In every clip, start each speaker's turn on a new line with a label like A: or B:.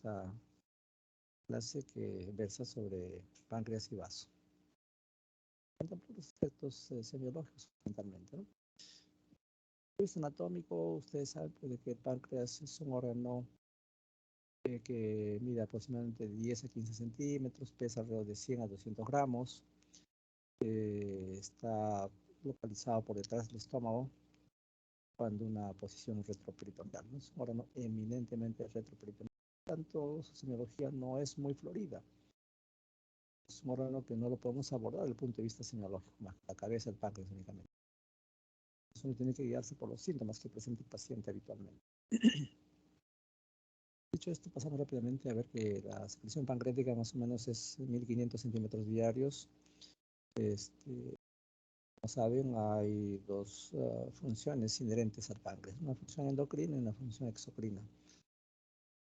A: esta clase que versa sobre páncreas y vaso. Por los efectos semiológicos, fundamentalmente, ¿no? Desde el anatómico, ustedes saben pues, que el páncreas es un órgano que mide aproximadamente 10 a 15 centímetros, pesa alrededor de 100 a 200 gramos, está localizado por detrás del estómago, ocupando una posición retroperitoneal, ¿no? Es un órgano eminentemente retroperitoneal. Por tanto, su semiología no es muy florida. Es un órgano que no lo podemos abordar desde el punto de vista semiológico, más la cabeza del páncreas únicamente. Eso tiene que guiarse por los síntomas que presenta el paciente habitualmente. Dicho esto, pasamos rápidamente a ver que la secreción pancreática más o menos es 1500 centímetros diarios. Como saben, hay dos funciones inherentes al páncreas, una función endocrina y una función exocrina.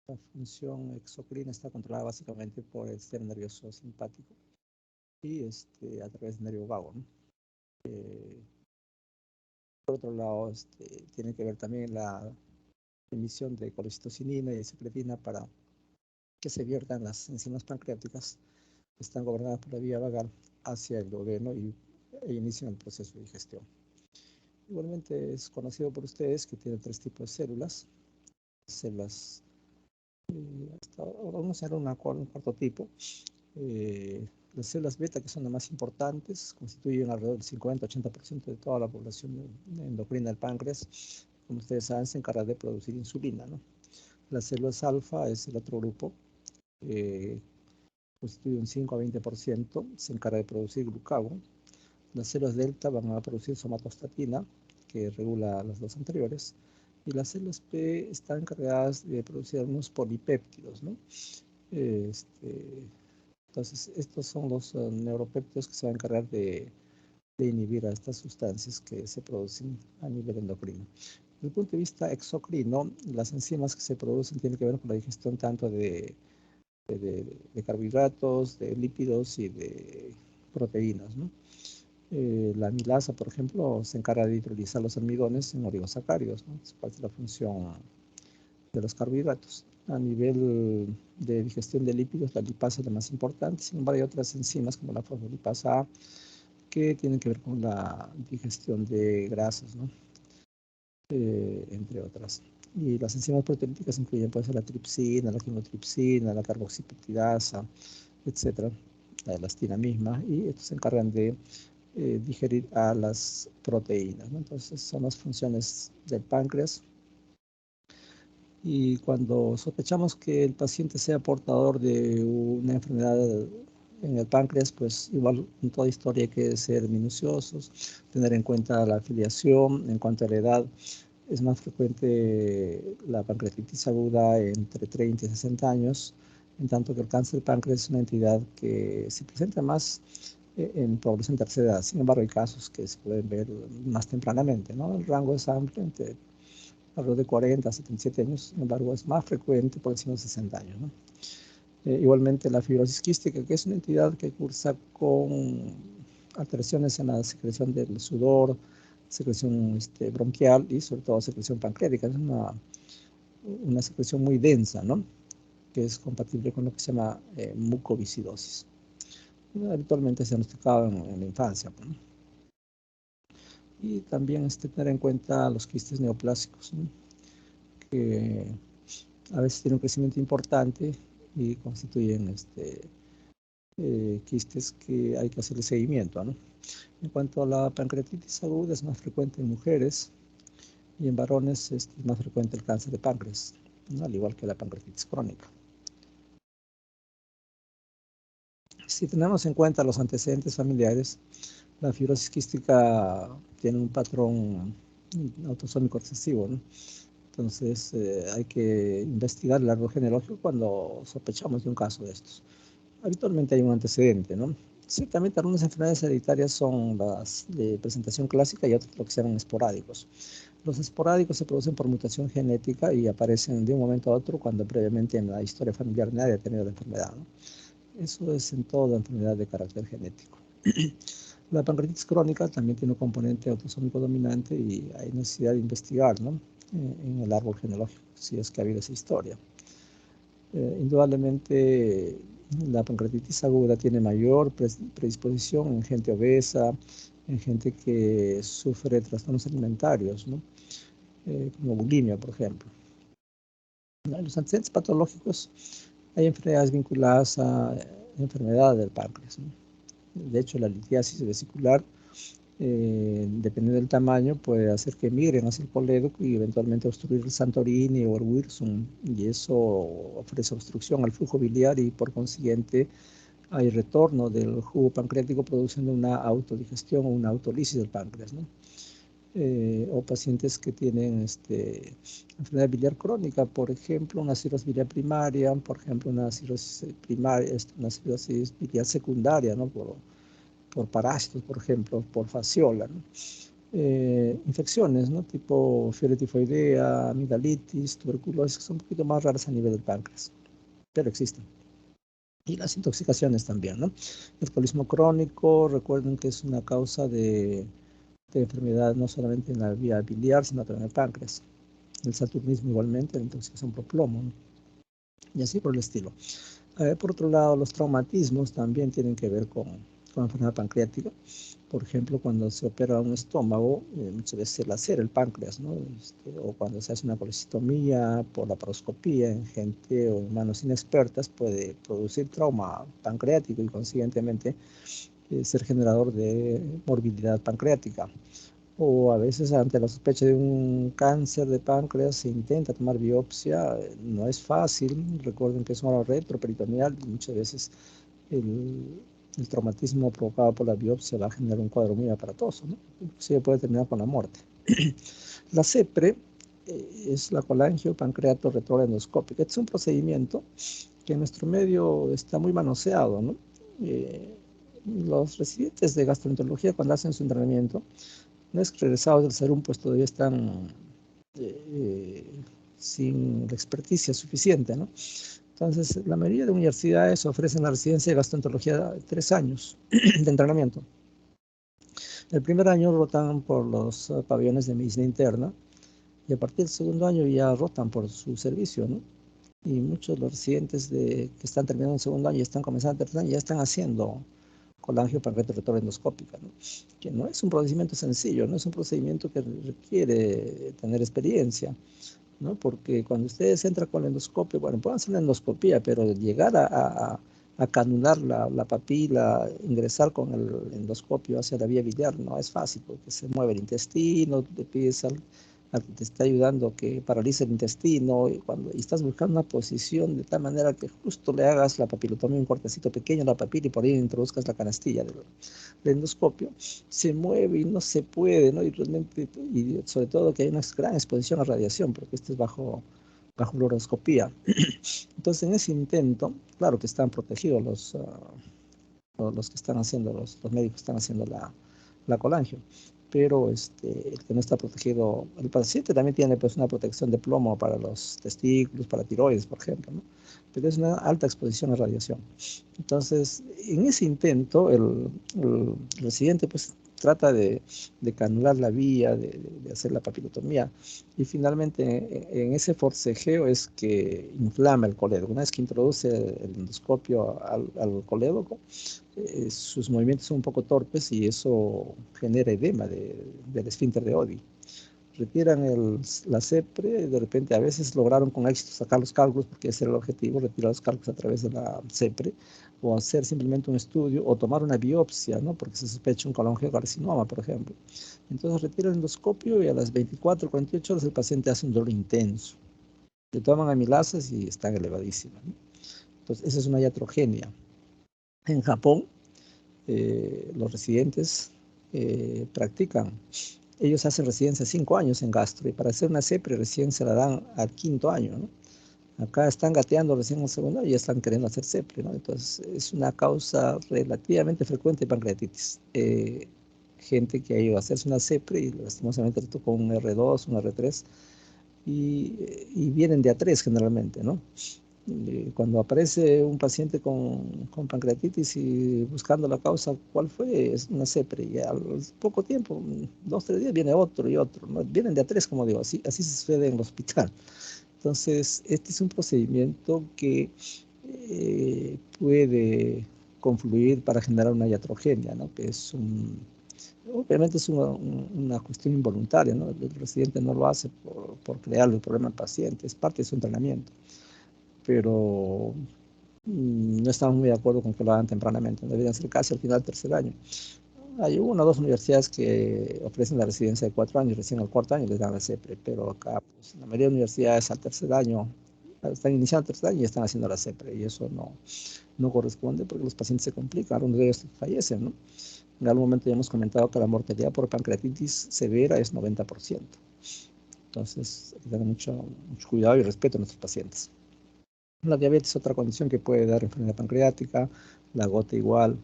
A: La función exocrina está controlada básicamente por el sistema nervioso simpático y a través del nervio vago, ¿no? Por otro lado, tiene que ver también la emisión de colecistocinina y de secretina para que se viertan las enzimas pancreáticas que están gobernadas por la vía vagal hacia el duodeno e inician el proceso de digestión. Igualmente es conocido por ustedes que tiene tres tipos de células. Células, hasta ahora vamos a hacer un cuarto tipo. Las células beta, que son las más importantes, constituyen alrededor del 50-80% de toda la población endocrina del páncreas. Como ustedes saben, se encarga de producir insulina, ¿no? Las células alfa es el otro grupo, constituye un 5 a 20%, se encarga de producir glucagón. Las células delta van a producir somatostatina, que regula las dos anteriores, y las células P están encargadas de producir algunos polipéptidos, ¿no? Entonces, estos son los neuropéptidos que se van a encargar de inhibir a estas sustancias que se producen a nivel endocrino. Desde el punto de vista exocrino, las enzimas que se producen tienen que ver con la digestión tanto de carbohidratos, de lípidos y de proteínas, ¿no? La amilasa, por ejemplo, se encarga de hidrolizar los almidones en oligosacáridos, ¿no? Es parte de la función de los carbohidratos. A nivel de digestión de lípidos, la lipasa es la más importante. Sin embargo, hay otras enzimas como la fosfolipasa A que tienen que ver con la digestión de grasas, ¿no? Entre otras. Y las enzimas proteolíticas incluyen puede ser la tripsina, la quimotripsina, la carboxipeptidasa, etcétera, la elastina misma, y estos se encargan de digerir a las proteínas, ¿no? Entonces son las funciones del páncreas. Y cuando sospechamos que el paciente sea portador de una enfermedad en el páncreas, pues igual en toda historia hay que ser minuciosos, tener en cuenta la afiliación. En cuanto a la edad, es más frecuente la pancreatitis aguda entre 30 y 60 años, en tanto que el cáncer de páncreas es una entidad que se presenta más en población de tercera edad. Sin embargo, hay casos que se pueden ver más tempranamente, ¿no? El rango es amplio, entre alrededor de 40 a 77 años, sin embargo, es más frecuente por encima de 60 años, ¿no? Igualmente, la fibrosis quística, que es una entidad que cursa con alteraciones en la secreción del sudor, secreción bronquial y sobre todo secreción pancreática. Es una secreción muy densa, ¿no? Que es compatible con lo que se llama mucoviscidosis. Habitualmente se diagnosticado en la infancia, ¿no? Y también tener en cuenta los quistes neoplásicos, ¿no? Que a veces tienen un crecimiento importante y constituyen quistes que hay que hacerle seguimiento, ¿no? En cuanto a la pancreatitis aguda, es más frecuente en mujeres y en varones es más frecuente el cáncer de páncreas, ¿no? Al igual que la pancreatitis crónica. Si tenemos en cuenta los antecedentes familiares, la fibrosis quística tiene un patrón autosómico recesivo, ¿no? Entonces hay que investigar el árbol genealógico cuando sospechamos de un caso de estos. Habitualmente hay un antecedente, ¿no? Ciertamente algunas enfermedades hereditarias son las de presentación clásica y otras lo que se llaman esporádicos. Los esporádicos se producen por mutación genética y aparecen de un momento a otro cuando previamente en la historia familiar nadie ha tenido la enfermedad, ¿no? Eso es en toda enfermedad de carácter genético. La pancreatitis crónica también tiene un componente autosómico dominante y hay necesidad de investigar, ¿no? En el árbol genealógico, si es que ha habido esa historia. Indudablemente la pancreatitis aguda tiene mayor predisposición en gente obesa, en gente que sufre trastornos alimentarios, ¿no? Como bulimia, por ejemplo. Los antecedentes patológicos, hay enfermedades vinculadas a enfermedad del páncreas, ¿no? De hecho, la litiasis vesicular, dependiendo del tamaño, puede hacer que migren hacia el colédoco y eventualmente obstruir el Santorini o el Wirsum, y eso ofrece obstrucción al flujo biliar y por consiguiente hay retorno del jugo pancreático produciendo una autodigestión o una autolisis del páncreas, ¿no? O pacientes que tienen enfermedad biliar crónica, por ejemplo, una cirrosis biliar primaria, por ejemplo, una cirrosis primaria, una cirrosis biliar secundaria, ¿no? Por parásitos, por ejemplo, por fasciola, ¿no? Infecciones, ¿no? Tipo fiebre tifoidea, amigdalitis, tuberculosis, que son un poquito más raras a nivel del páncreas, pero existen. Y las intoxicaciones también, ¿no? El alcoholismo crónico, recuerden que es una causa de enfermedad no solamente en la vía biliar, sino también en el páncreas. El saturnismo igualmente, la intoxicación por plomo, ¿no? Y así por el estilo. Por otro lado, los traumatismos también tienen que ver con enfermedad pancreática. Por ejemplo, cuando se opera un estómago, muchas veces se lacera el páncreas, ¿no? O cuando se hace una colecitomía por laparoscopía en gente o en manos inexpertas, puede producir trauma pancreático y consiguientemente ser generador de morbilidad pancreática. O a veces ante la sospecha de un cáncer de páncreas se intenta tomar biopsia, no es fácil, recuerden que es un órgano retroperitoneal y muchas veces el traumatismo provocado por la biopsia va a generar un cuadro muy aparatoso, ¿no? Inclusive puede terminar con la muerte. La CEPRE es la colangiopancreato retroendoscópica. Este es un procedimiento que en nuestro medio está muy manoseado, ¿no? Los residentes de gastroenterología cuando hacen su entrenamiento, no es que regresados del SERUM pues todavía están sin la experticia suficiente, ¿no? Entonces, la mayoría de universidades ofrecen la residencia de gastroenterología de 3 años de entrenamiento. El primer año rotan por los pabellones de medicina interna y a partir del segundo año ya rotan por su servicio, ¿no? Y muchos de los residentes que están terminando el segundo año y están comenzando el tercer año ya están haciendo colangiopancreato retroendoscópica, ¿no? Que no es un procedimiento sencillo, no es un procedimiento que requiere tener experiencia, ¿no? Porque cuando ustedes entran con el endoscopio, bueno, pueden hacer la endoscopía, pero llegar a canular la papila, ingresar con el endoscopio hacia la vía biliar, no es fácil, porque se mueve el intestino, le pides al que te está ayudando que paralice el intestino, y estás buscando una posición de tal manera que justo le hagas la papilotomía, un cortecito pequeño a la papila y por ahí introduzcas la canastilla del endoscopio, se mueve y no se puede, ¿no? Y realmente, y sobre todo que hay una gran exposición a radiación, porque este es bajo fluoroscopía. Entonces, en ese intento, claro que están protegidos los que están haciendo, los médicos están haciendo la colangio, pero el que no está protegido, el paciente también tiene pues una protección de plomo para los testículos, para tiroides, por ejemplo, ¿no? Pero es una alta exposición a radiación. Entonces, en ese intento, el residente pues trata de canular la vía, de hacer la papilotomía, y finalmente en ese forcejeo es que inflama el colédoco. Una vez que introduce el endoscopio al colédoco, sus movimientos son un poco torpes y eso genera edema del esfínter de Oddi. Retiran la CEPRE, de repente a veces lograron con éxito sacar los cálculos, porque ese era el objetivo, retirar los cálculos a través de la CEPRE, o hacer simplemente un estudio, o tomar una biopsia, ¿no? Porque se sospecha un colangiocarcinoma, por ejemplo. Entonces retiran el endoscopio y a las 24, 48 horas el paciente hace un dolor intenso. Le toman amilasas y están elevadísimas, ¿no? Entonces esa es una iatrogenia. En Japón, los residentes practican. Ellos hacen residencia 5 años en gastro y para hacer una CEPRE recién se la dan al 5.º año, ¿no? Acá están gateando recién en el segundo año y ya están queriendo hacer CEPRE, ¿no? Entonces es una causa relativamente frecuente de pancreatitis. Gente que ha ido a hacerse una CEPRE y lastimosamente le tocó un R2, un R3 y vienen de A3 generalmente, ¿no? Cuando aparece un paciente con pancreatitis y buscando la causa, ¿cuál fue? Es una CEPRE. Y al poco tiempo, 2, 3 días, viene otro y otro, ¿no? Vienen de A3, como digo, así se sucede en el hospital. Entonces, este es un procedimiento que puede confluir para generar una iatrogenia, ¿no? Que es obviamente es una cuestión involuntaria, ¿no? El residente no lo hace por crearle el problema al paciente, es parte de su entrenamiento, pero no estamos muy de acuerdo con que lo hagan tempranamente, deberían ser casi al final del tercer año. Hay una o dos universidades que ofrecen la residencia de 4 años, recién al cuarto año les dan la CEPRE, pero acá pues, la mayoría de universidades al tercer año, están iniciando el tercer año y están haciendo la CEPRE, y eso no corresponde porque los pacientes se complican, algunos de ellos fallecen, ¿no? En algún momento ya hemos comentado que la mortalidad por pancreatitis severa es 90%. Entonces, hay que tener mucho cuidado y respeto a nuestros pacientes. La diabetes es otra condición que puede dar enfermedad pancreática, la gota igual,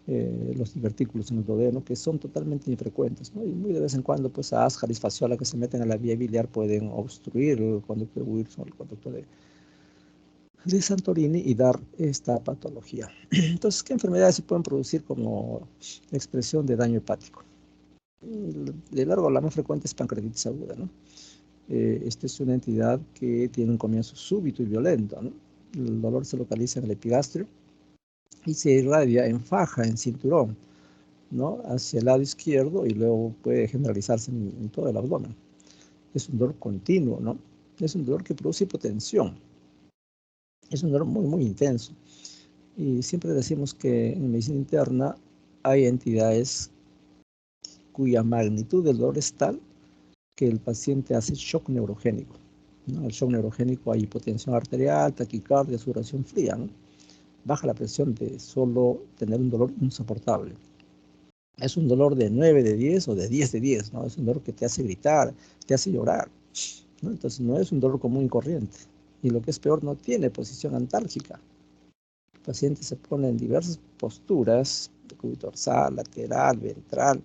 A: los divertículos en el duodeno, que son totalmente infrecuentes, ¿no? Y muy de vez en cuando, pues, ascaris, fasciola que se meten a la vía biliar pueden obstruir el conducto de Wilson, el conducto de Santorini y dar esta patología. Entonces, ¿qué enfermedades se pueden producir como expresión de daño hepático? De largo, la más frecuente es pancreatitis aguda, ¿no? Esta es una entidad que tiene un comienzo súbito y violento, ¿no? El dolor se localiza en el epigastrio y se irradia en faja, en cinturón, ¿no? Hacia el lado izquierdo y luego puede generalizarse en todo el abdomen. Es un dolor continuo, ¿no? Es un dolor que produce hipotensión. Es un dolor muy, muy intenso. Y siempre decimos que en medicina interna hay entidades cuya magnitud del dolor es tal que el paciente hace shock neurogénico, ¿no? El shock neurogénico hay hipotensión arterial, taquicardia, sudoración fría, ¿no? Baja la presión de solo tener un dolor insoportable. Es un dolor de 9 de 10 o de 10 de 10, ¿no? Es un dolor que te hace gritar, te hace llorar, ¿no? Entonces no es un dolor común y corriente. Y lo que es peor, no tiene posición antálgica. El paciente se pone en diversas posturas, de cúbito dorsal, lateral, ventral,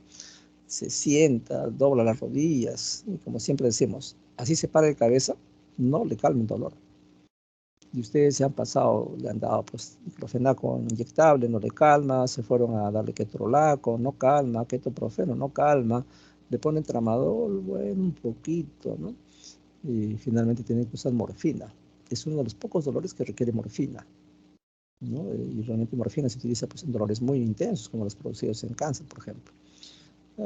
A: se sienta, dobla las rodillas, y como siempre decimos, así se para de cabeza, no le calma el dolor. Y ustedes se han pasado, le han dado pues diclofenaco inyectable, no le calma, se fueron a darle ketorolaco, no calma, ketoprofeno, no calma, le ponen tramadol, bueno, un poquito, ¿no? Y finalmente tienen que usar morfina. Es uno de los pocos dolores que requiere morfina, ¿no? Y realmente morfina se utiliza pues en dolores muy intensos, como los producidos en cáncer, por ejemplo.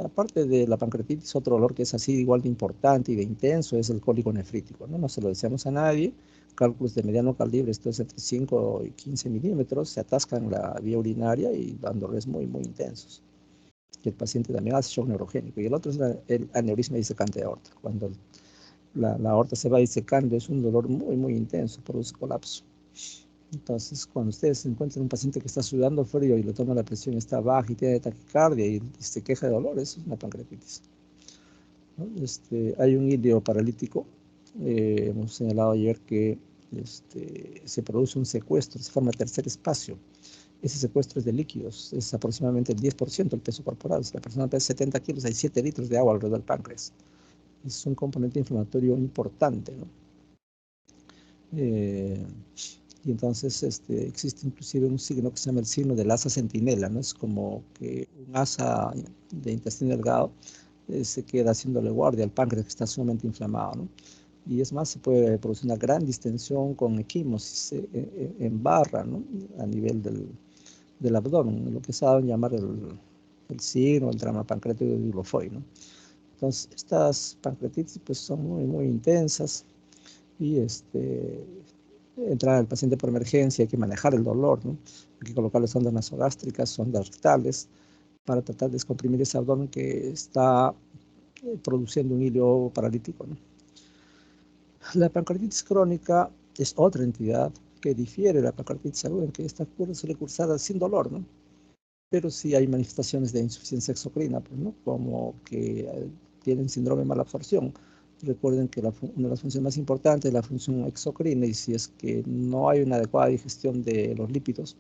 A: Aparte de la pancreatitis, otro dolor que es así igual de importante y de intenso es el cólico nefrítico, ¿no? No se lo deseamos a nadie. Cálculos de mediano calibre, esto es entre 5 y 15 milímetros, se atascan la vía urinaria y dan dolores muy, muy intensos. Y el paciente también hace shock neurogénico. Y el otro es el aneurisma disecante de aorta. Cuando la aorta se va disecando, es un dolor muy, muy intenso, produce colapso. Entonces, cuando ustedes encuentran un paciente que está sudando frío y le toma la presión está baja y tiene taquicardia y se queja de dolor, eso es una pancreatitis, ¿no? Hay un ilio paralítico. Hemos señalado ayer que se produce un secuestro, se forma tercer espacio. Ese secuestro es de líquidos, es aproximadamente el 10% del peso corporal. Si la persona pesa 70 kilos, hay 7 litros de agua alrededor del páncreas. Es un componente inflamatorio importante, ¿no? Eh, y entonces existe inclusive un signo que se llama el signo del asa centinela, ¿no? Es como que un asa de intestino delgado se queda haciéndole guardia al páncreas que está sumamente inflamado, ¿no? Y es más, se puede producir una gran distensión con equimosis en barra, ¿no? A nivel del abdomen, lo que saben llamar el signo, el drama pancreático de Dieulafoy, ¿no? Entonces, estas pancreatitis pues, son muy, muy intensas y entrar al paciente por emergencia, hay que manejar el dolor, ¿no? Hay que colocarle sondas nasogástricas, sondas rectales, para tratar de descomprimir ese abdomen que está produciendo un hilo paralítico, ¿no? La pancreatitis crónica es otra entidad que difiere de la pancreatitis aguda, en que esta suele cursar sin dolor, ¿no? Pero sí hay manifestaciones de insuficiencia exocrina, pues, ¿no? Como que tienen síndrome de mala absorción. Recuerden que una de las funciones más importantes es la función exocrina, y si es que no hay una adecuada digestión de los lípidos,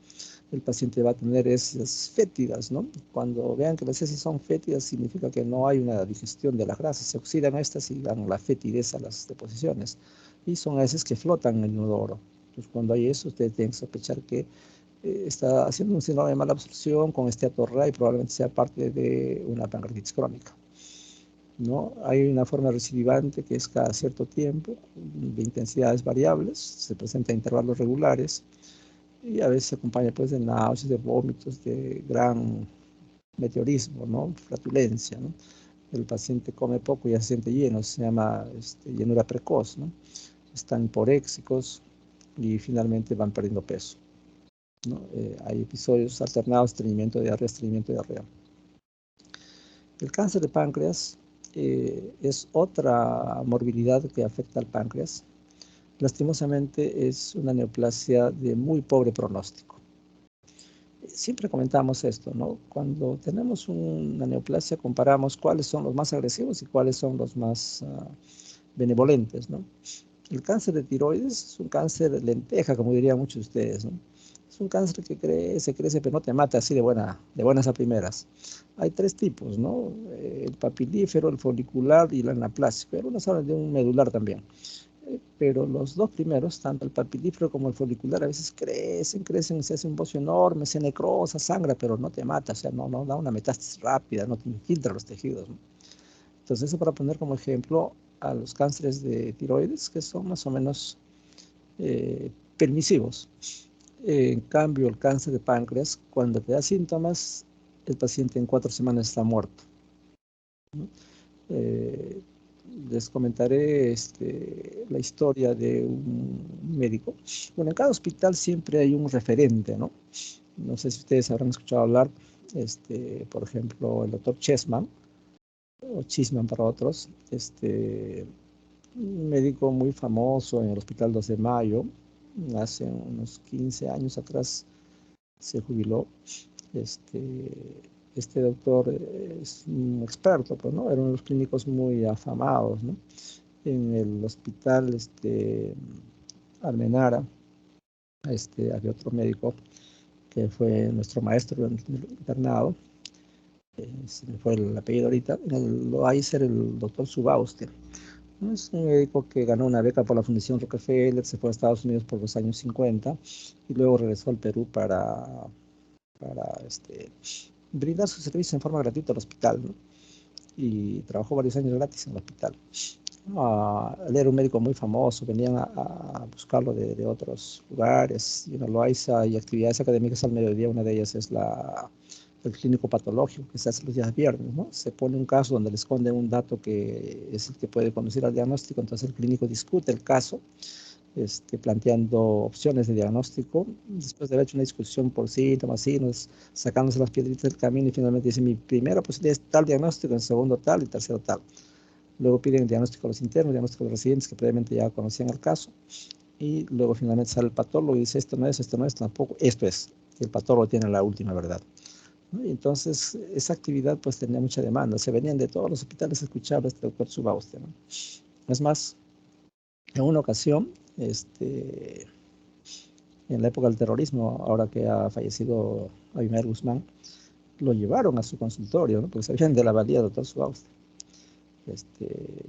A: el paciente va a tener heces fétidas, ¿no? Cuando vean que las heces son fétidas, significa que no hay una digestión de las grasas, se oxidan estas y dan la fetidez a las deposiciones, y son heces que flotan en el inodoro. Entonces, cuando hay eso, ustedes tienen que sospechar que está haciendo un síndrome de mala absorción con esteatorrea y probablemente sea parte de una pancreatitis crónica. ¿no? Hay una forma recidivante que es cada cierto tiempo, de intensidades variables, se presenta a intervalos regulares y a veces se acompaña pues de náuseas, de vómitos, de gran meteorismo, ¿no? Flatulencia, ¿no? El paciente come poco y ya se siente lleno, se llama llenura precoz, ¿no? Están hiporéxicos y finalmente van perdiendo peso, ¿no? Hay episodios alternados, estreñimiento, diarrea. El cáncer de páncreas es otra morbilidad que afecta al páncreas. Lastimosamente es una neoplasia de muy pobre pronóstico. Siempre comentamos esto, ¿no? Cuando tenemos una neoplasia comparamos cuáles son los más agresivos y cuáles son los más benevolentes, ¿no? El cáncer de tiroides es un cáncer de lenteja, como dirían muchos de ustedes, ¿no? Es un cáncer que crece, pero no te mata así de buenas a primeras. Hay tres tipos, ¿no? El papilífero, el folicular y el anaplásico. Algunos hablan de un medular también. Pero los dos primeros, tanto el papilífero como el folicular, a veces crecen, se hace un bocio enorme, se necrosa, sangra, pero no te mata, o sea, no da una metástasis rápida, no te infiltra los tejidos, ¿no? Entonces, eso para poner como ejemplo a los cánceres de tiroides, que son más o menos permisivos. En cambio, el cáncer de páncreas, cuando te da síntomas, el paciente en 4 semanas está muerto, ¿no? Eh, Les comentaré la historia de un médico. Bueno, en cada hospital siempre hay un referente, ¿no? No sé si ustedes habrán escuchado hablar, por ejemplo, el doctor Chessman, o Chisman para otros, un médico muy famoso en el Hospital 2 de Mayo, hace unos 15 años atrás se jubiló. Este, este doctor es un experto, pues, ¿no? Era uno de los clínicos muy afamados, ¿no? En el hospital Almenara, había otro médico que fue nuestro maestro en el internado, se me fue el apellido ahorita, lo va a ser el doctor Subauste. ¿No? Es un médico que ganó una beca por la Fundación Rockefeller, se fue a Estados Unidos por los años 50 y luego regresó al Perú para brindar sus servicios en forma gratuita al hospital, ¿no? Y trabajó varios años gratis en el hospital. Él era un médico muy famoso, venían a buscarlo de otros lugares. Y en Loaiza hay actividades académicas al mediodía, una de ellas es el clínico patológico que se hace los días viernes, ¿no? Se pone un caso donde le esconden un dato que es el que puede conducir al diagnóstico, entonces el clínico discute el caso, planteando opciones de diagnóstico, después de haber hecho una discusión por síntomas, signos, sacándose las piedritas del camino y finalmente dice, mi primera posibilidad es tal diagnóstico, en segundo tal y tercero tal. Luego piden el diagnóstico a los internos, el diagnóstico a los residentes que previamente ya conocían el caso. Y luego finalmente sale el patólogo y dice, esto no es, tampoco, esto es. El patólogo tiene la última verdad, ¿no? Y entonces, esa actividad pues tenía mucha demanda. Se venían de todos los hospitales a escuchar a este doctor Subauste, ¿no? Es más, en una ocasión, en la época del terrorismo, ahora que ha fallecido Abimael Guzmán, lo llevaron a su consultorio, ¿no? Porque sabían de la valía del doctor Subauste.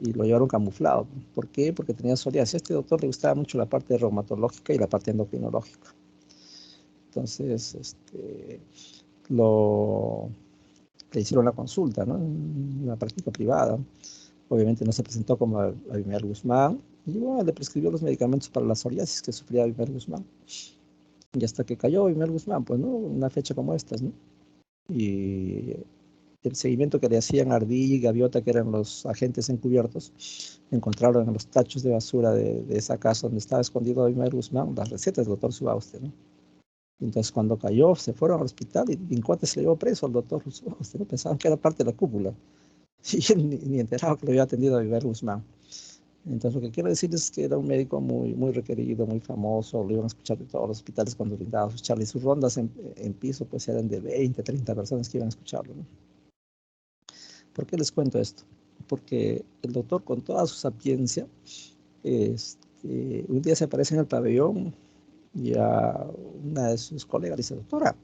A: Y lo llevaron camuflado. ¿Por qué? Porque tenía psoriasis. A este doctor le gustaba mucho la parte reumatológica y la parte endocrinológica. Entonces, le hicieron la consulta, ¿no? En una práctica privada. Obviamente no se presentó como Abimael Guzmán. Y bueno, le prescribió los medicamentos para la psoriasis que sufría Abimael Guzmán. Y hasta que cayó Abimael Guzmán, pues, ¿no? Una fecha como esta, ¿no? Y el seguimiento que le hacían Ardilla y Gaviota, que eran los agentes encubiertos, encontraron en los tachos de basura de esa casa donde estaba escondido Abimael Guzmán las recetas del doctor Subauste, ¿no? Entonces, cuando cayó, se fueron al hospital y en cuanto se le llevó preso al doctor Subauste, ¿no? Pensaban que era parte de la cúpula. Y él ni enterado que lo había atendido a Abimael Guzmán. Entonces, lo que quiero decir es que era un médico muy requerido, muy famoso, lo iban a escuchar de todos los hospitales cuando brindaba sus charlas y sus rondas en piso, pues eran de 20, 30 personas que iban a escucharlo, ¿no? ¿Por qué les cuento esto? Porque el doctor, con toda su sapiencia, un día se aparece en el pabellón y a una de sus colegas le dice, doctora,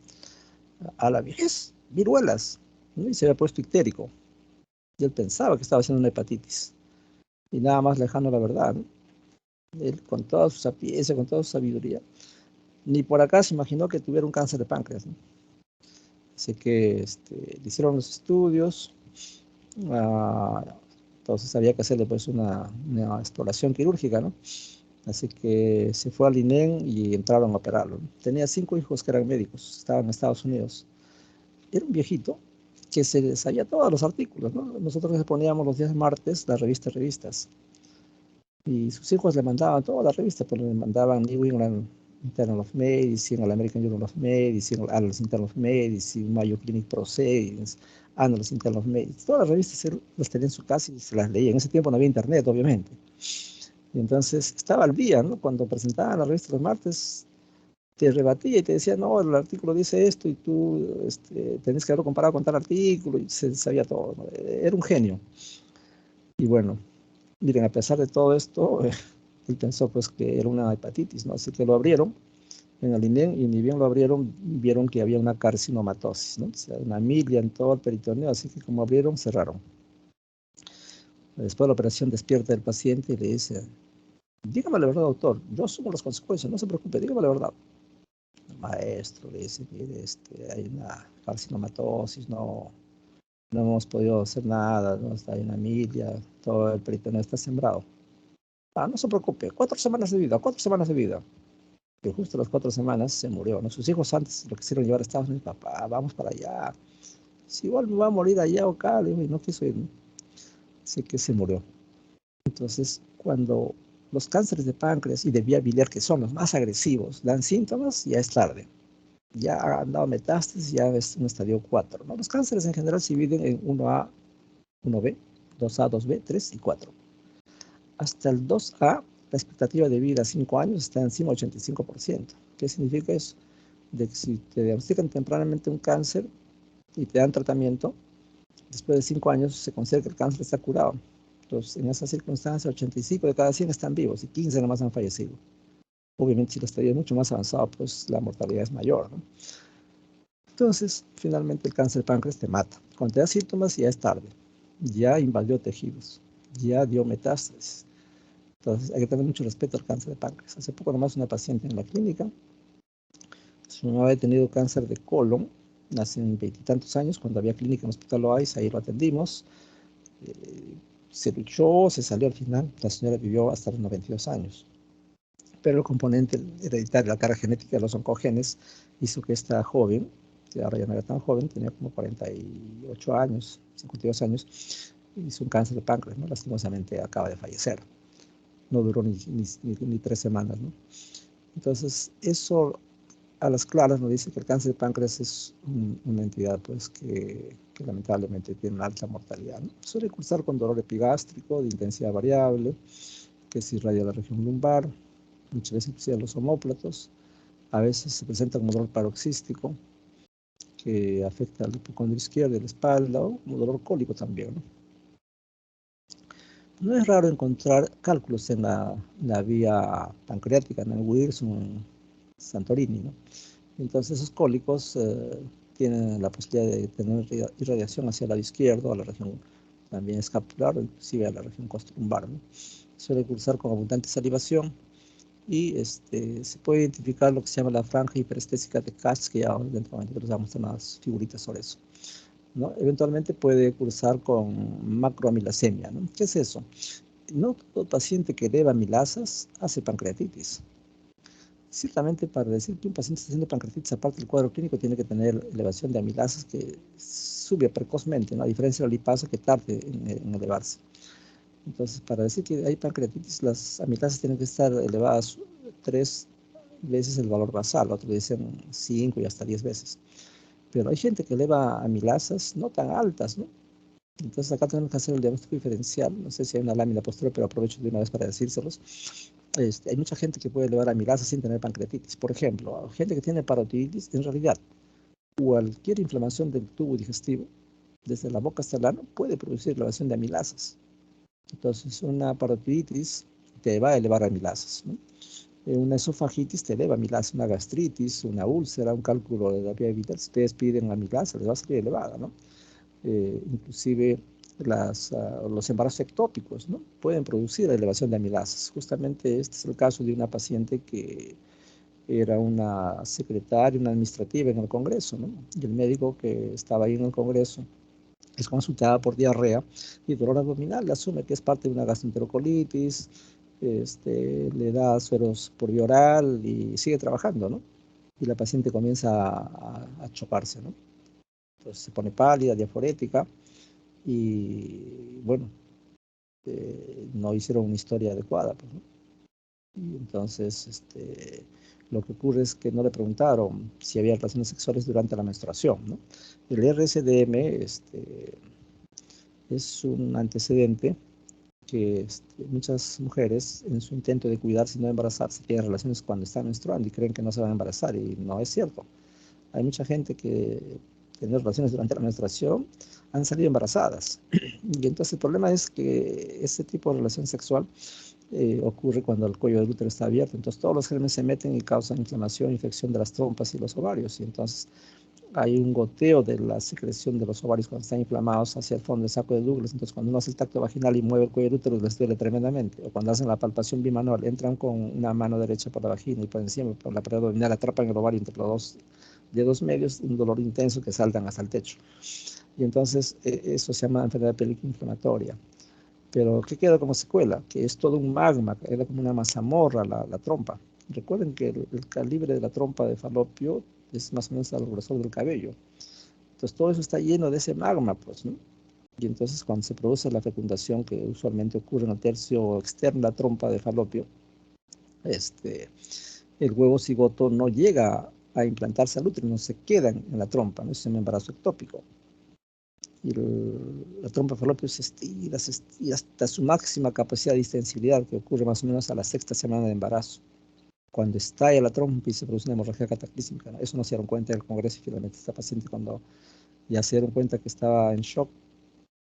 A: a la vejez, viruelas, ¿no? Y se había puesto ictérico. Y él pensaba que estaba haciendo una hepatitis. Y nada más lejano a la verdad, ¿no? Él, con toda su sapiencia, con toda su sabiduría, ni por acá se imaginó que tuviera un cáncer de páncreas, ¿no? Así que le hicieron los estudios, Entonces había que hacerle pues una exploración quirúrgica, ¿no? Así que se fue al INEM y entraron a operarlo, ¿no? Tenía 5 hijos que eran médicos, estaban en Estados Unidos. Era un viejito que se sabía todos los artículos, ¿no? Nosotros le poníamos los días martes las revistas. Y sus hijos le mandaban toda la revista, pero le mandaban New England Internal of Medicine, al American Journal of Medicine, Annals Internal of Medicine, Mayo Clinic Proceedings, Annals Internal of Medicine. Todas las revistas él las tenía en su casa y se las leía. En ese tiempo no había internet, obviamente. Y entonces estaba al día, ¿no? Cuando presentaban la revista los martes, te rebatía y te decía, no, el artículo dice esto y tú tenés que haberlo comparado con tal artículo y se sabía todo, ¿no? Era un genio. Y bueno, miren, a pesar de todo esto, él pensó pues que era una hepatitis, ¿no? Así que lo abrieron en el INEM y ni bien lo abrieron, vieron que había una carcinomatosis, ¿no? O sea, una amilia en todo el peritoneo, así que como abrieron, cerraron. Después de la operación despierta el paciente y le dice, dígame la verdad, doctor, yo asumo las consecuencias, no se preocupe, dígame la verdad. El maestro le dice, mire, hay una carcinomatosis, no hemos podido hacer nada, ¿no? Hay una amilia, todo el peritoneo está sembrado. Ah, no se preocupe, 4 semanas de vida, 4 semanas de vida. Que justo a las 4 semanas se murió, ¿no? Sus hijos antes lo quisieron llevar a Estados Unidos, papá, vamos para allá. Si igual me va a morir allá o acá, le digo, y no quiso ir, ¿no? Así que se murió. Entonces, cuando los cánceres de páncreas y de vía biliar, que son los más agresivos, dan síntomas, ya es tarde. Ya han dado metástasis, ya es un estadio 4, ¿no? Los cánceres en general se dividen en 1A, 1B, 2A, 2B, 3 y 4. Hasta el 2A, la expectativa de vida a 5 años está encima del 85%. ¿Qué significa eso? De que si te diagnostican tempranamente un cáncer y te dan tratamiento, después de 5 años se considera que el cáncer está curado. Entonces, en esa circunstancia, 85 de cada 100 están vivos y 15 nomás han fallecido. Obviamente, si el estadio es mucho más avanzado, pues la mortalidad es mayor, ¿no? Entonces, finalmente el cáncer de páncreas te mata. Cuando te da síntomas, ya es tarde. Ya invadió tejidos, ya dio metástasis. Entonces, hay que tener mucho respeto al cáncer de páncreas. Hace poco nomás una paciente en la clínica, su mamá había tenido cáncer de colon hace 20 y tantos años, cuando había clínica en el Hospital Oais, ahí lo atendimos. Se luchó, se salió al final, la señora vivió hasta los 92 años. Pero el componente hereditario, la carga genética de los oncogenes, hizo que esta joven, que ahora ya no era tan joven, tenía como 48 años, 52 años, hizo un cáncer de páncreas, ¿no? Lastimosamente acaba de fallecer. No duró ni 3 semanas, ¿no? Entonces, eso a las claras nos dice que el cáncer de páncreas es una entidad pues, que lamentablemente tiene una alta mortalidad, ¿no? Suele cursar con dolor epigástrico de intensidad variable, que se irradia la región lumbar, muchas veces inclusive los omóplatos, a veces se presenta como dolor paroxístico, que afecta al hipocondrio izquierdo de la espalda, o como dolor cólico también, ¿no? No es raro encontrar cálculos en la vía pancreática, en el Wilson, Santorini, ¿no? Entonces esos cólicos tienen la posibilidad de tener irradiación hacia el lado izquierdo, a la región también escapular, o inclusive a la región costrumbar, ¿no? Suele cursar con abundante salivación y se puede identificar lo que se llama la franja hiperestésica de Katz, que ya dentro de les vamos a mostrar unas figuritas sobre eso, ¿no? Eventualmente puede cursar con macroamilasemia, ¿no? ¿Qué es eso? No todo paciente que eleva amilasas hace pancreatitis. Ciertamente, para decir que un paciente está haciendo pancreatitis, aparte del cuadro clínico, tiene que tener elevación de amilasas que sube precozmente, ¿no? A diferencia de la lipasa que tarde en elevarse. Entonces, para decir que hay pancreatitis, las amilasas tienen que estar elevadas 3 veces el valor basal, otros dicen 5 y hasta 10 veces. Pero hay gente que eleva amilasas no tan altas, ¿no? Entonces acá tenemos que hacer el diagnóstico diferencial. No sé si hay una lámina posterior, pero aprovecho de una vez para decírselos. Hay mucha gente que puede elevar amilasas sin tener pancreatitis. Por ejemplo, gente que tiene parotiditis, en realidad, cualquier inflamación del tubo digestivo, desde la boca hasta el ano, puede producir elevación de amilasas. Entonces, una parotiditis te va a elevar amilasas, ¿no? Una esofagitis te eleva amilasas, una gastritis, una úlcera, un cálculo de la vía vital, si ustedes piden amilasas, les va a salir elevada, ¿no? Inclusive los embarazos ectópicos, ¿no? Pueden producir elevación de amilasas. Justamente este es el caso de una paciente que era una secretaria, una administrativa en el Congreso, ¿no? Y el médico que estaba ahí en el Congreso es consultada por diarrea y dolor abdominal, le asume que es parte de una gastroenterocolitis, le da sueros por vía oral y sigue trabajando, ¿no? Y la paciente comienza a chocarse, ¿no? Entonces se pone pálida, diaforética y, bueno, no hicieron una historia adecuada, pues, ¿no? Y entonces, lo que ocurre es que no le preguntaron si había relaciones sexuales durante la menstruación, ¿no? El RSDM, es un antecedente que muchas mujeres en su intento de cuidarse y no embarazarse tienen relaciones cuando están menstruando y creen que no se van a embarazar y no es cierto. Hay mucha gente que tiene relaciones durante la menstruación han salido embarazadas y entonces el problema es que ese tipo de relación sexual ocurre cuando el cuello del útero está abierto, entonces todos los gérmenes se meten y causan inflamación, infección de las trompas y los ovarios y entonces hay un goteo de la secreción de los ovarios cuando están inflamados hacia el fondo del saco de Douglas. Entonces, cuando uno hace el tacto vaginal y mueve el cuello del útero, les duele tremendamente. O cuando hacen la palpación bimanual, entran con una mano derecha por la vagina y por encima, por la pared abdominal, atrapan el ovario entre los dos dedos medios, un dolor intenso que saltan hasta el techo. Y entonces, eso se llama enfermedad pélvica inflamatoria. Pero, ¿qué queda como secuela? Que es todo un magma, que era como una mazamorra la trompa. Recuerden que el calibre de la trompa de falopio es más o menos al grosor del cabello. Entonces todo eso está lleno de ese magma, pues, ¿no? Y entonces cuando se produce la fecundación, que usualmente ocurre en el tercio externo de la trompa de falopio, este, el huevo cigoto no llega a implantarse al útero, no se queda en la trompa, ¿no? Es un embarazo ectópico. Y la trompa de falopio se estira hasta su máxima capacidad de distensibilidad, que ocurre más o menos a la sexta semana de embarazo. Cuando estalla la trompa y se produce una hemorragia cataclísmica, ¿no? Eso no se dieron cuenta del Congreso y finalmente esta paciente cuando ya se dieron cuenta que estaba en shock,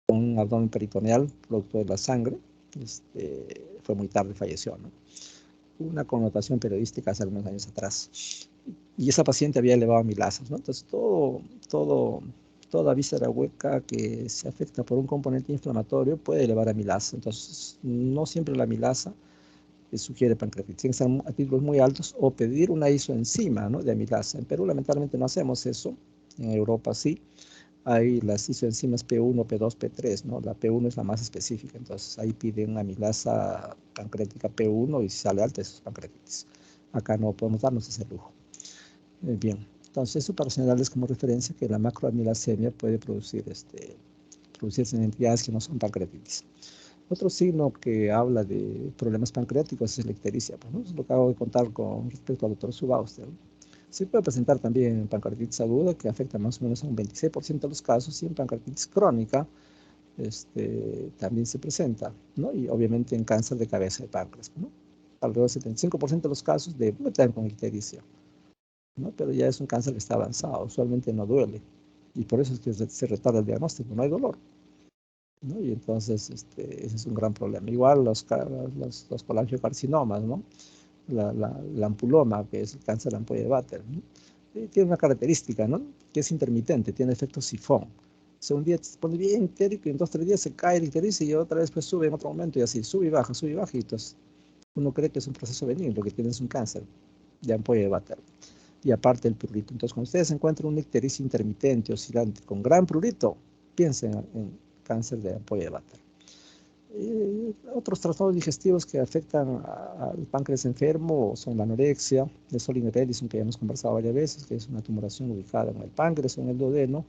A: con un abdomen peritoneal, producto de la sangre, fue muy tarde, falleció, ¿no? Una connotación periodística hace algunos años atrás. Y esa paciente había elevado amilasas, ¿no? Entonces, todo, toda víscera hueca que se afecta por un componente inflamatorio puede elevar amilasa. Entonces, no siempre la amilasa sugiere pancreatitis. Tiene que estar a títulos muy altos o pedir una isoenzima, ¿no?, de amilasa. En Perú, lamentablemente, no hacemos eso. En Europa sí. Hay las isoenzimas P1, P2, P3, ¿no? La P1 es la más específica, entonces ahí piden una amilasa pancreática P1 y si sale alta eso es pancreatitis. Acá no podemos darnos ese lujo. Bien, entonces eso para señalarles como referencia que la macroamilasemia puede producirse en entidades que no son pancreatitis. Otro signo que habla de problemas pancreáticos es la ictericia, pues, ¿no? Es lo que acabo de contar con respecto al doctor Subauster, ¿no? Se puede presentar también en pancreatitis aguda, que afecta más o menos a un 26% de los casos, y en pancreatitis crónica también se presenta, ¿no? Y obviamente en cáncer de cabeza de páncreas, ¿no? Alrededor del 75% de los casos de tener con ictericia, ¿no? Pero ya es un cáncer que está avanzado, usualmente no duele, y por eso es que se retarda el diagnóstico, no hay dolor, ¿no? Y entonces ese es un gran problema. Igual los colangiocarcinomas, ¿no? La ampuloma, que es el cáncer de la ampolla de Vater, ¿no? Tiene una característica, ¿no?, que es intermitente, tiene efecto sifón. O sea, un día se pone bien ictérico y en 2 o 3 días se cae la ictericia y otra vez pues sube en otro momento y así, sube y baja, y entonces uno cree que es un proceso benigno, lo que tiene es un cáncer de ampolla de Vater. Y aparte el prurito. Entonces, cuando ustedes encuentran una ictericia intermitente, oscilante, con gran prurito, piensen en cáncer de ampolla de Vater. Otros trastornos digestivos que afectan al páncreas enfermo son la anorexia, el Solinger-Ellison, que ya hemos conversado varias veces, que es una tumoración ubicada en el páncreas o en el duodeno,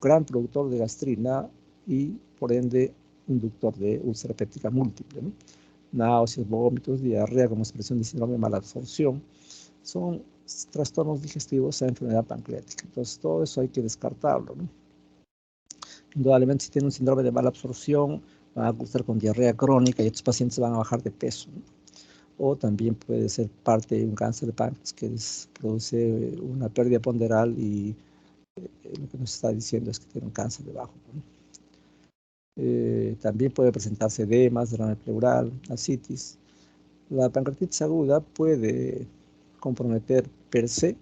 A: gran productor de gastrina y, por ende, inductor de úlcera péptica múltiple, ¿no? Náuseas, vómitos, diarrea como expresión de síndrome de malabsorción, son trastornos digestivos a enfermedad pancreática. Entonces, todo eso hay que descartarlo, ¿no? Indudablemente, si tiene un síndrome de mala absorción, van a cursar con diarrea crónica y estos pacientes van a bajar de peso, ¿no? O también puede ser parte de un cáncer de páncreas que produce una pérdida ponderal y lo que nos está diciendo es que tiene un cáncer de bajo, ¿no? También puede presentarse edemas, derrame pleural, ascitis. La pancreatitis aguda puede comprometer per se,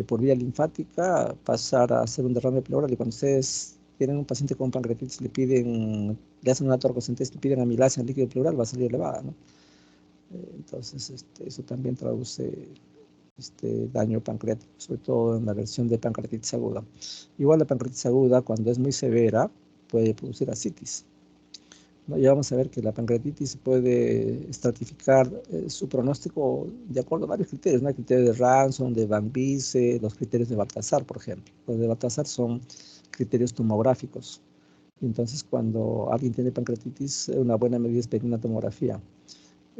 A: por vía linfática, pasar a ser un derrame pleural. Y cuando ustedes tienen un paciente con pancreatitis, le hacen una torcocentesis, le piden amilasa en el líquido pleural, va a salir elevada, ¿no? Entonces, eso también traduce daño pancreático, sobre todo en la versión de pancreatitis aguda. Igual la pancreatitis aguda, cuando es muy severa, puede producir ascitis, ¿no? Ya vamos a ver que la pancreatitis puede estratificar su pronóstico de acuerdo a varios criterios, ¿no? El criterio de Ranson, de Van Biese, los criterios de Baltasar, por ejemplo. Los de Baltasar son criterios tomográficos. Entonces, cuando alguien tiene pancreatitis, una buena medida es pedir una tomografía.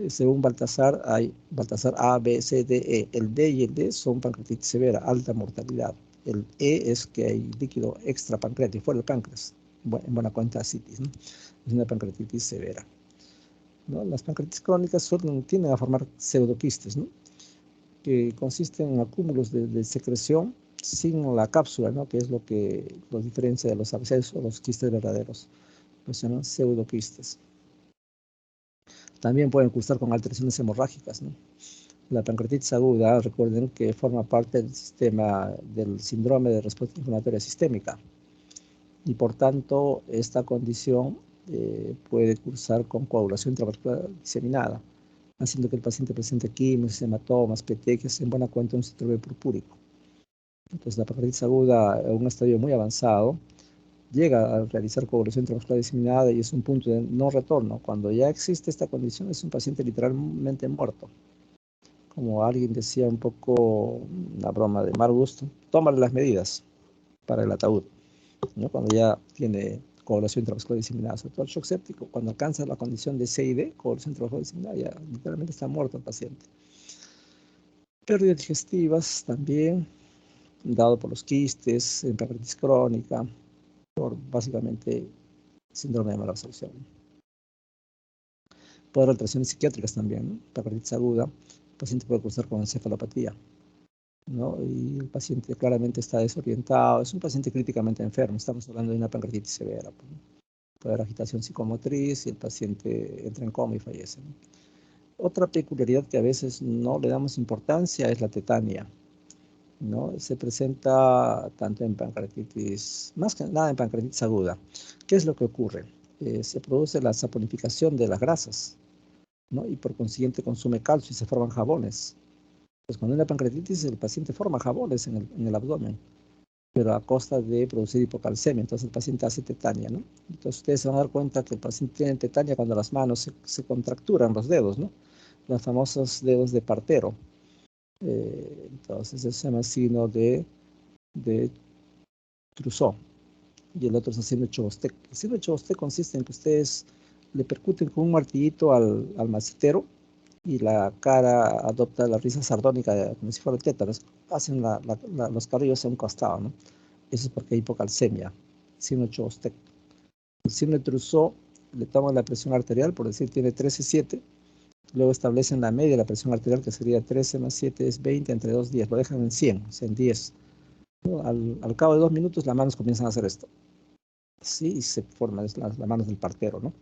A: Según Baltasar, hay Baltasar A, B, C, D, E. El D y el D son pancreatitis severa, alta mortalidad. El E es que hay líquido extra pancreático, fuera del páncreas, en buena cuenta ascitis, ¿no? Es una pancreatitis severa, ¿no? Las pancreatitis crónicas tienden a formar pseudoquistes, ¿no? Que consisten en acúmulos de secreción sin la cápsula, ¿no? Que es lo que los diferencia de los abscesos o los quistes verdaderos. Los llaman pseudoquistes. También pueden cursar con alteraciones hemorrágicas, ¿no? La pancreatitis aguda, recuerden que forma parte del sistema del síndrome de respuesta inflamatoria sistémica y por tanto esta condición puede cursar con coagulación intravascular diseminada, haciendo que el paciente presente quimios, hematomas, petequias, en buena cuenta un síndrome purpúrico. Entonces la pancreatitis aguda a un estadio muy avanzado llega a realizar coagulación intravascular diseminada y es un punto de no retorno. Cuando ya existe esta condición es un paciente literalmente muerto. Como alguien decía un poco, una broma de mal gusto, tómale las medidas para el ataúd, ¿no? Cuando ya tiene coagulación intravascular diseminada, sobre todo el shock séptico, cuando alcanza la condición de C y D, coagulación intravascular diseminada, ya literalmente está muerto el paciente. Pérdidas digestivas también, dado por los quistes, en pancreatitis crónica, por básicamente síndrome de mala absorción. Puede haber alteraciones psiquiátricas también, ¿no? Pancreatitis aguda, el paciente puede cursar con encefalopatía, ¿no? Y el paciente claramente está desorientado, es un paciente críticamente enfermo, estamos hablando de una pancreatitis severa, ¿no? Puede haber agitación psicomotriz y el paciente entra en coma y fallece, ¿no? Otra peculiaridad que a veces no le damos importancia es la tetania, ¿no? Se presenta tanto en pancreatitis, más que nada en pancreatitis aguda. ¿Qué es lo que ocurre? Se produce la saponificación de las grasas, ¿no? Y por consiguiente consume calcio y se forman jabones. Pues cuando hay una pancreatitis el paciente forma jabones en el abdomen, pero a costa de producir hipocalcemia, entonces el paciente hace tetania, ¿no? Entonces ustedes se van a dar cuenta que el paciente tiene tetania cuando las manos se contracturan los dedos, ¿no? Los famosos dedos de partero. Entonces eso se llama signo de Trousseau y el otro es el signo de Chauvet. El signo de Chauvet consiste en que ustedes le percuten con un martillito al macetero y la cara adopta la risa sardónica como si fuera el tétano, hacen los carrillos a un costado, ¿no? Eso es porque hay hipocalcemia, signo de Chauvet. El signo de Trousseau le toman la presión arterial, por decir tiene 13,7, luego establecen la media de la presión arterial que sería 13 más 7 es 20, entre 2, 10, lo dejan en 100, o sea, en 10. ¿No? Al cabo de 2 minutos las manos comienzan a hacer esto, sí, y se forman las manos del partero, ¿no?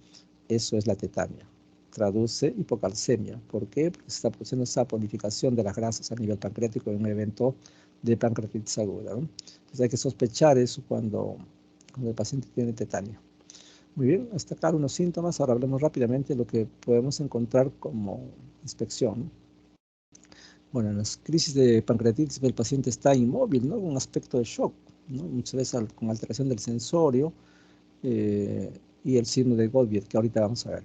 A: Eso es la tetania. Traduce hipocalcemia. ¿Por qué? Porque se está produciendo esa saponificación de las grasas a nivel pancreático en un evento de pancreatitis aguda, ¿no? Entonces hay que sospechar eso cuando el paciente tiene tetania. Muy bien, hasta acá unos síntomas. Ahora hablemos rápidamente de lo que podemos encontrar como inspección. Bueno, en las crisis de pancreatitis el paciente está inmóvil, ¿no? Un aspecto de shock, ¿no? Muchas veces con alteración del sensorio y el signo de Goldberg, que ahorita vamos a ver,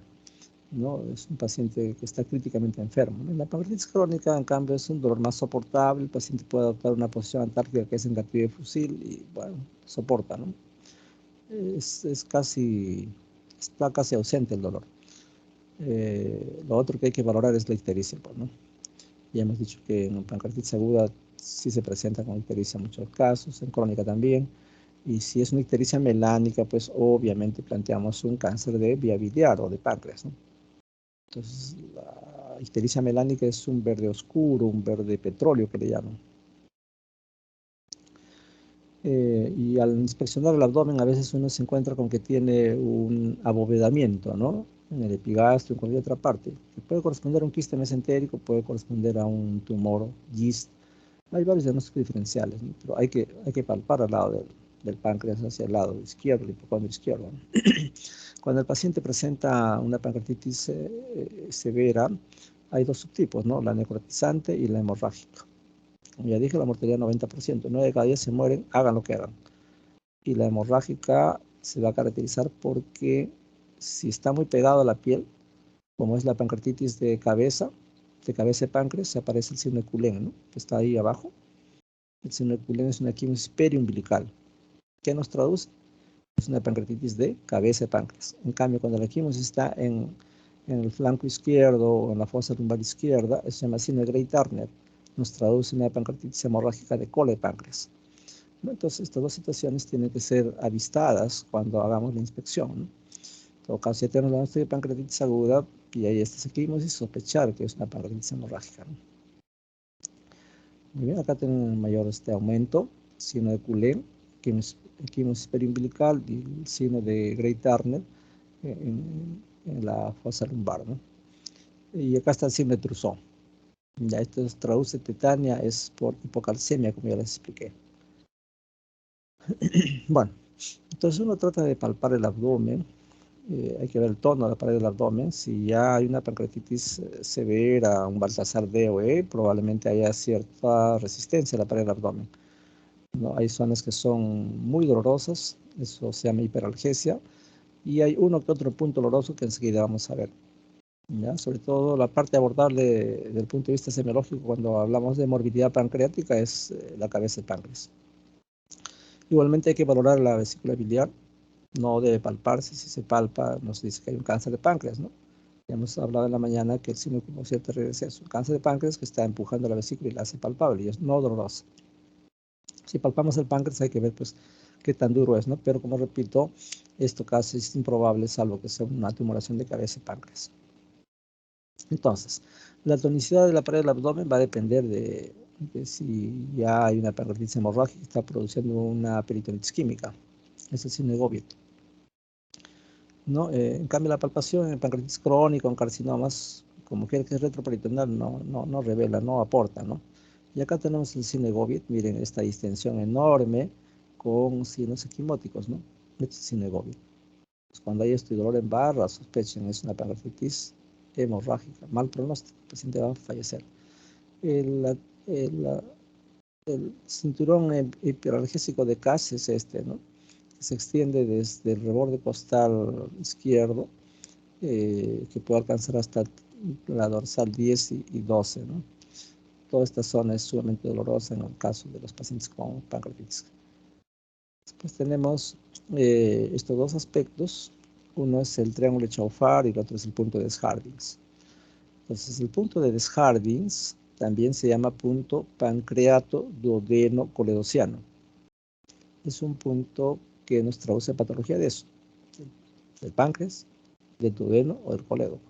A: ¿no? Es un paciente que está críticamente enfermo, ¿no? La pancreatitis crónica, en cambio, es un dolor más soportable. El paciente puede adoptar una posición antártica que es en gatillo de fusil y, bueno, soporta, ¿no? Está casi ausente el dolor. Lo otro que hay que valorar es la ictericia, pues, ¿no? Ya hemos dicho que en pancreatitis aguda sí se presenta con ictericia en muchos casos, en crónica también. Y si es una ictericia melánica, pues obviamente planteamos un cáncer de vía biliar o de páncreas, ¿no? Entonces, la ictericia melánica es un verde oscuro, un verde petróleo que le llaman. Y al inspeccionar el abdomen, a veces uno se encuentra con que tiene un abovedamiento, ¿no? En el epigastrio, en cualquier otra parte, que puede corresponder a un quiste mesentérico, puede corresponder a un tumor GIST. Hay varios diagnósticos diferenciales, ¿no? Pero hay que palpar al lado del páncreas hacia el lado izquierdo, el hipocondrio izquierdo, ¿no? Cuando el paciente presenta una pancreatitis severa, hay dos subtipos, ¿no? La necrotizante y la hemorrágica. Ya dije la mortalidad 90%, 9 de cada 10 se mueren, hagan lo que hagan. Y la hemorrágica se va a caracterizar porque si está muy pegado a la piel, como es la pancreatitis de cabeza de páncreas, se aparece el signo de Cullen, ¿no? Que está ahí abajo. El signo de Cullen es una quimosis periumbilical. ¿Qué nos traduce? Es una pancreatitis de cabeza de páncreas. En cambio, cuando la quimosis está en el flanco izquierdo o en la fosa lumbar izquierda, eso se llama signo de Grey-Turner. Nos traduce una pancreatitis hemorrágica de cola de páncreas. ¿No? Entonces, estas dos situaciones tienen que ser avistadas cuando hagamos la inspección, ¿no? En todo caso, si tenemos la pancreatitis aguda y hay esta quimosis, sospechar que es una pancreatitis hemorrágica, ¿no? Muy bien, acá tenemos un mayor aumento, signo de Cullen, quimosis periumbilical y el signo de Grey-Turner en la fosa lumbar, ¿no? Y acá está el signo de Trousseau. Ya esto se traduce tetania, es por hipocalcemia, como ya les expliqué. Bueno, entonces uno trata de palpar el abdomen, hay que ver el tono de la pared del abdomen. Si ya hay una pancreatitis severa, un Baltasar D o E, probablemente haya cierta resistencia a la pared del abdomen, ¿no? Hay zonas que son muy dolorosas, eso se llama hiperalgesia, y hay uno que otro punto doloroso que enseguida vamos a ver, ¿ya? Sobre todo la parte abordable desde el punto de vista semiológico cuando hablamos de morbilidad pancreática es la cabeza de páncreas. Igualmente hay que valorar la vesícula biliar, no debe palparse. Si se palpa nos dice que hay un cáncer de páncreas, ¿no? Ya hemos hablado en la mañana que el signo como cierta regresión es un cáncer de páncreas que está empujando la vesícula y la hace palpable y es no dolorosa. Si palpamos el páncreas hay que ver pues qué tan duro es, ¿no? Pero como repito, esto casi es improbable salvo que sea una tumoración de cabeza y páncreas. Entonces, la tonicidad de la pared del abdomen va a depender de si ya hay una pancreatitis hemorrágica que está produciendo una peritonitis química. Es el signo de Gobiet, ¿no? En cambio, la palpación en pancreatitis crónica, en carcinomas, como mujer que es retroperitoneal, no revela, no aporta, ¿no? Y acá tenemos el signo de Gobiet, miren esta distensión enorme con signos equimóticos, ¿no? Este es el signo de Gobiet. Pues cuando hay este dolor en barra, sospechen, es una pancreatitis hemorrágica, mal pronóstico, el paciente va a fallecer. El, el, el cinturón hiperalgésico de Cass es este, ¿no? Se extiende desde el reborde costal izquierdo, que puede alcanzar hasta la dorsal 10 y 12, ¿no? Toda esta zona es sumamente dolorosa en el caso de los pacientes con pancreatitis. Después tenemos estos dos aspectos. Uno es el triángulo de Chaufar y el otro es el punto de Desjardins. Entonces, el punto de Desjardins también se llama punto pancreato duodeno coledociano. Es un punto que nos traduce patología de eso, del páncreas, del duodeno o del colédoco.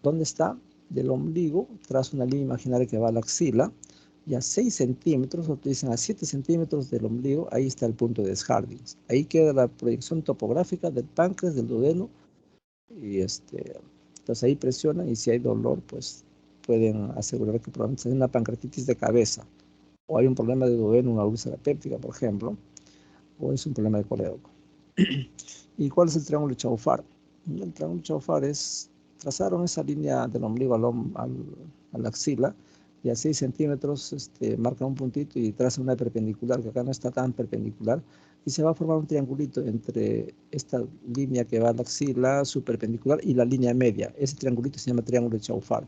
A: ¿Dónde está? Del ombligo, tras una línea imaginaria que va a la axila, y a 6 centímetros, o te dicen a 7 centímetros del ombligo, ahí está el punto de Desjardins. Ahí queda la proyección topográfica del páncreas, del duodeno, y entonces ahí presionan, y si hay dolor, pues pueden asegurar que probablemente es una pancreatitis de cabeza, o hay un problema de duodeno, una úlcera péptica, por ejemplo, o es un problema de colédoco. ¿Y cuál es el triángulo de Chaufar? El triángulo de Chaufar es, trazaron esa línea del ombligo a la axila, y a 6 centímetros marcan un puntito y trazan una perpendicular, que acá no está tan perpendicular, y se va a formar un triangulito entre esta línea que va a la axila, su perpendicular, y la línea media. Ese triangulito se llama triángulo de Chaufar.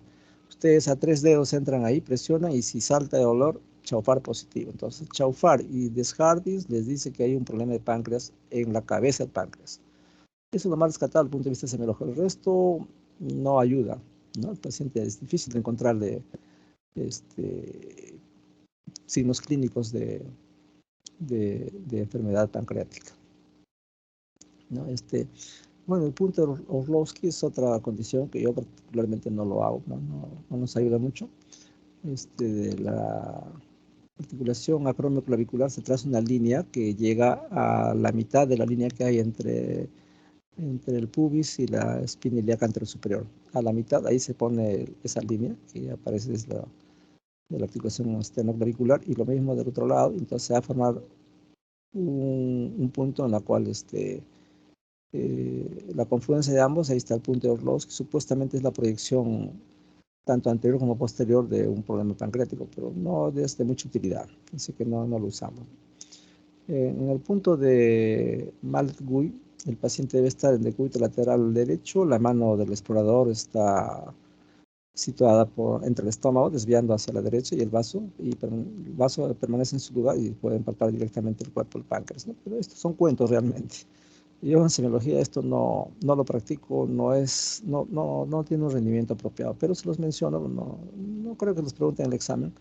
A: Ustedes a 3 dedos entran ahí, presionan, y si salta de dolor, Chaufar positivo. Entonces, Chaufar y Desjardins les dice que hay un problema de páncreas en la cabeza del páncreas. Eso es lo más rescatable desde el punto de vista semiológico. El resto no ayuda, ¿no? El paciente es difícil de encontrarle signos clínicos de enfermedad pancreática, ¿no? Bueno, el punto de Orlowski es otra condición que yo particularmente no lo hago, no nos ayuda mucho. De la articulación acromioclavicular se traza una línea que llega a la mitad de la línea que hay entre el pubis y la espina ilíaca anterosuperior. A la mitad, ahí se pone esa línea que aparece desde de la articulación esternoclavicular, y lo mismo del otro lado. Entonces se va a formar un punto en la cual la confluencia de ambos, ahí está el punto de Orlowski, que supuestamente es la proyección tanto anterior como posterior de un problema pancreático, pero no es de mucha utilidad, así que no lo usamos. En el punto de Mallet-Guy, el paciente debe estar en decúbito lateral derecho, la mano del explorador está situada entre el estómago, desviando hacia la derecha, y el vaso permanece en su lugar y pueden palpar directamente el cuerpo del páncreas, ¿no? Pero estos son cuentos realmente. Yo en semiología esto no lo practico, no tiene un rendimiento apropiado, pero se los menciono, no creo que los pregunten en el examen.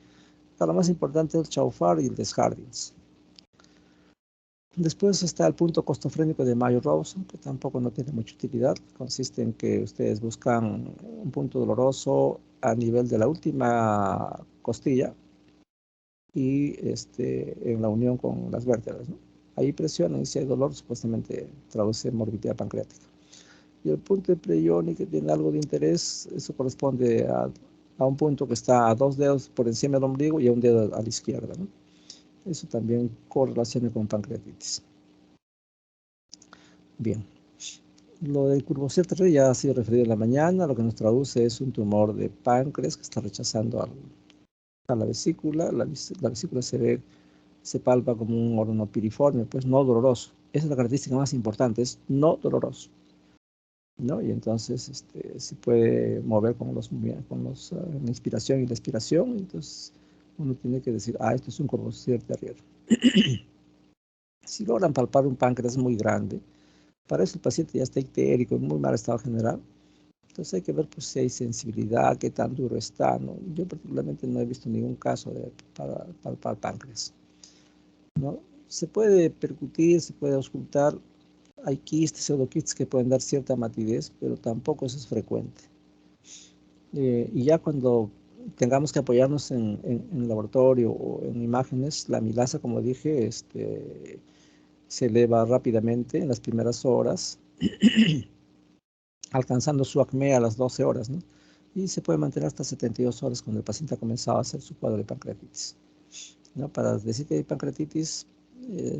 A: Para lo más importante es el Chaufar y el Desjardins. Después está el punto costofrénico de Mayo-Rawson, que tampoco no tiene mucha utilidad. Consiste en que ustedes buscan un punto doloroso a nivel de la última costilla y en la unión con las vértebras, ¿no? Ahí presionan y si hay dolor, supuestamente traduce morbilidad pancreática. Y el punto de Preyoni, que tiene algo de interés, eso corresponde a un punto que está a 2 dedos por encima del ombligo y a un dedo a la izquierda, ¿no? Eso también correlaciona con pancreatitis. Bien. Lo del Curvoisier ya ha sido referido en la mañana. Lo que nos traduce es un tumor de páncreas que está rechazando a la vesícula. La vesícula se palpa como un órgano piriforme, pues no doloroso. Esa es la característica más importante, es no doloroso, ¿no? Y entonces se puede mover con la inspiración y la expiración. Entonces uno tiene que decir, esto es un Curvoisier terrier. Si logran palpar un páncreas muy grande, para eso el paciente ya está ictérico, en muy mal estado general. Entonces hay que ver pues, si hay sensibilidad, qué tan duro está, ¿no? Yo particularmente no he visto ningún caso para palpar páncreas, ¿no? Se puede percutir, se puede auscultar. Hay quistes, pseudoquistes que pueden dar cierta matidez, pero tampoco eso es frecuente. Y ya cuando tengamos que apoyarnos en laboratorio o en imágenes, la amilasa, como dije, se eleva rápidamente en las primeras horas, alcanzando su acme a las 12 horas, ¿no? Y se puede mantener hasta 72 horas cuando el paciente ha comenzado a hacer su cuadro de pancreatitis, ¿no? Para decir que hay pancreatitis,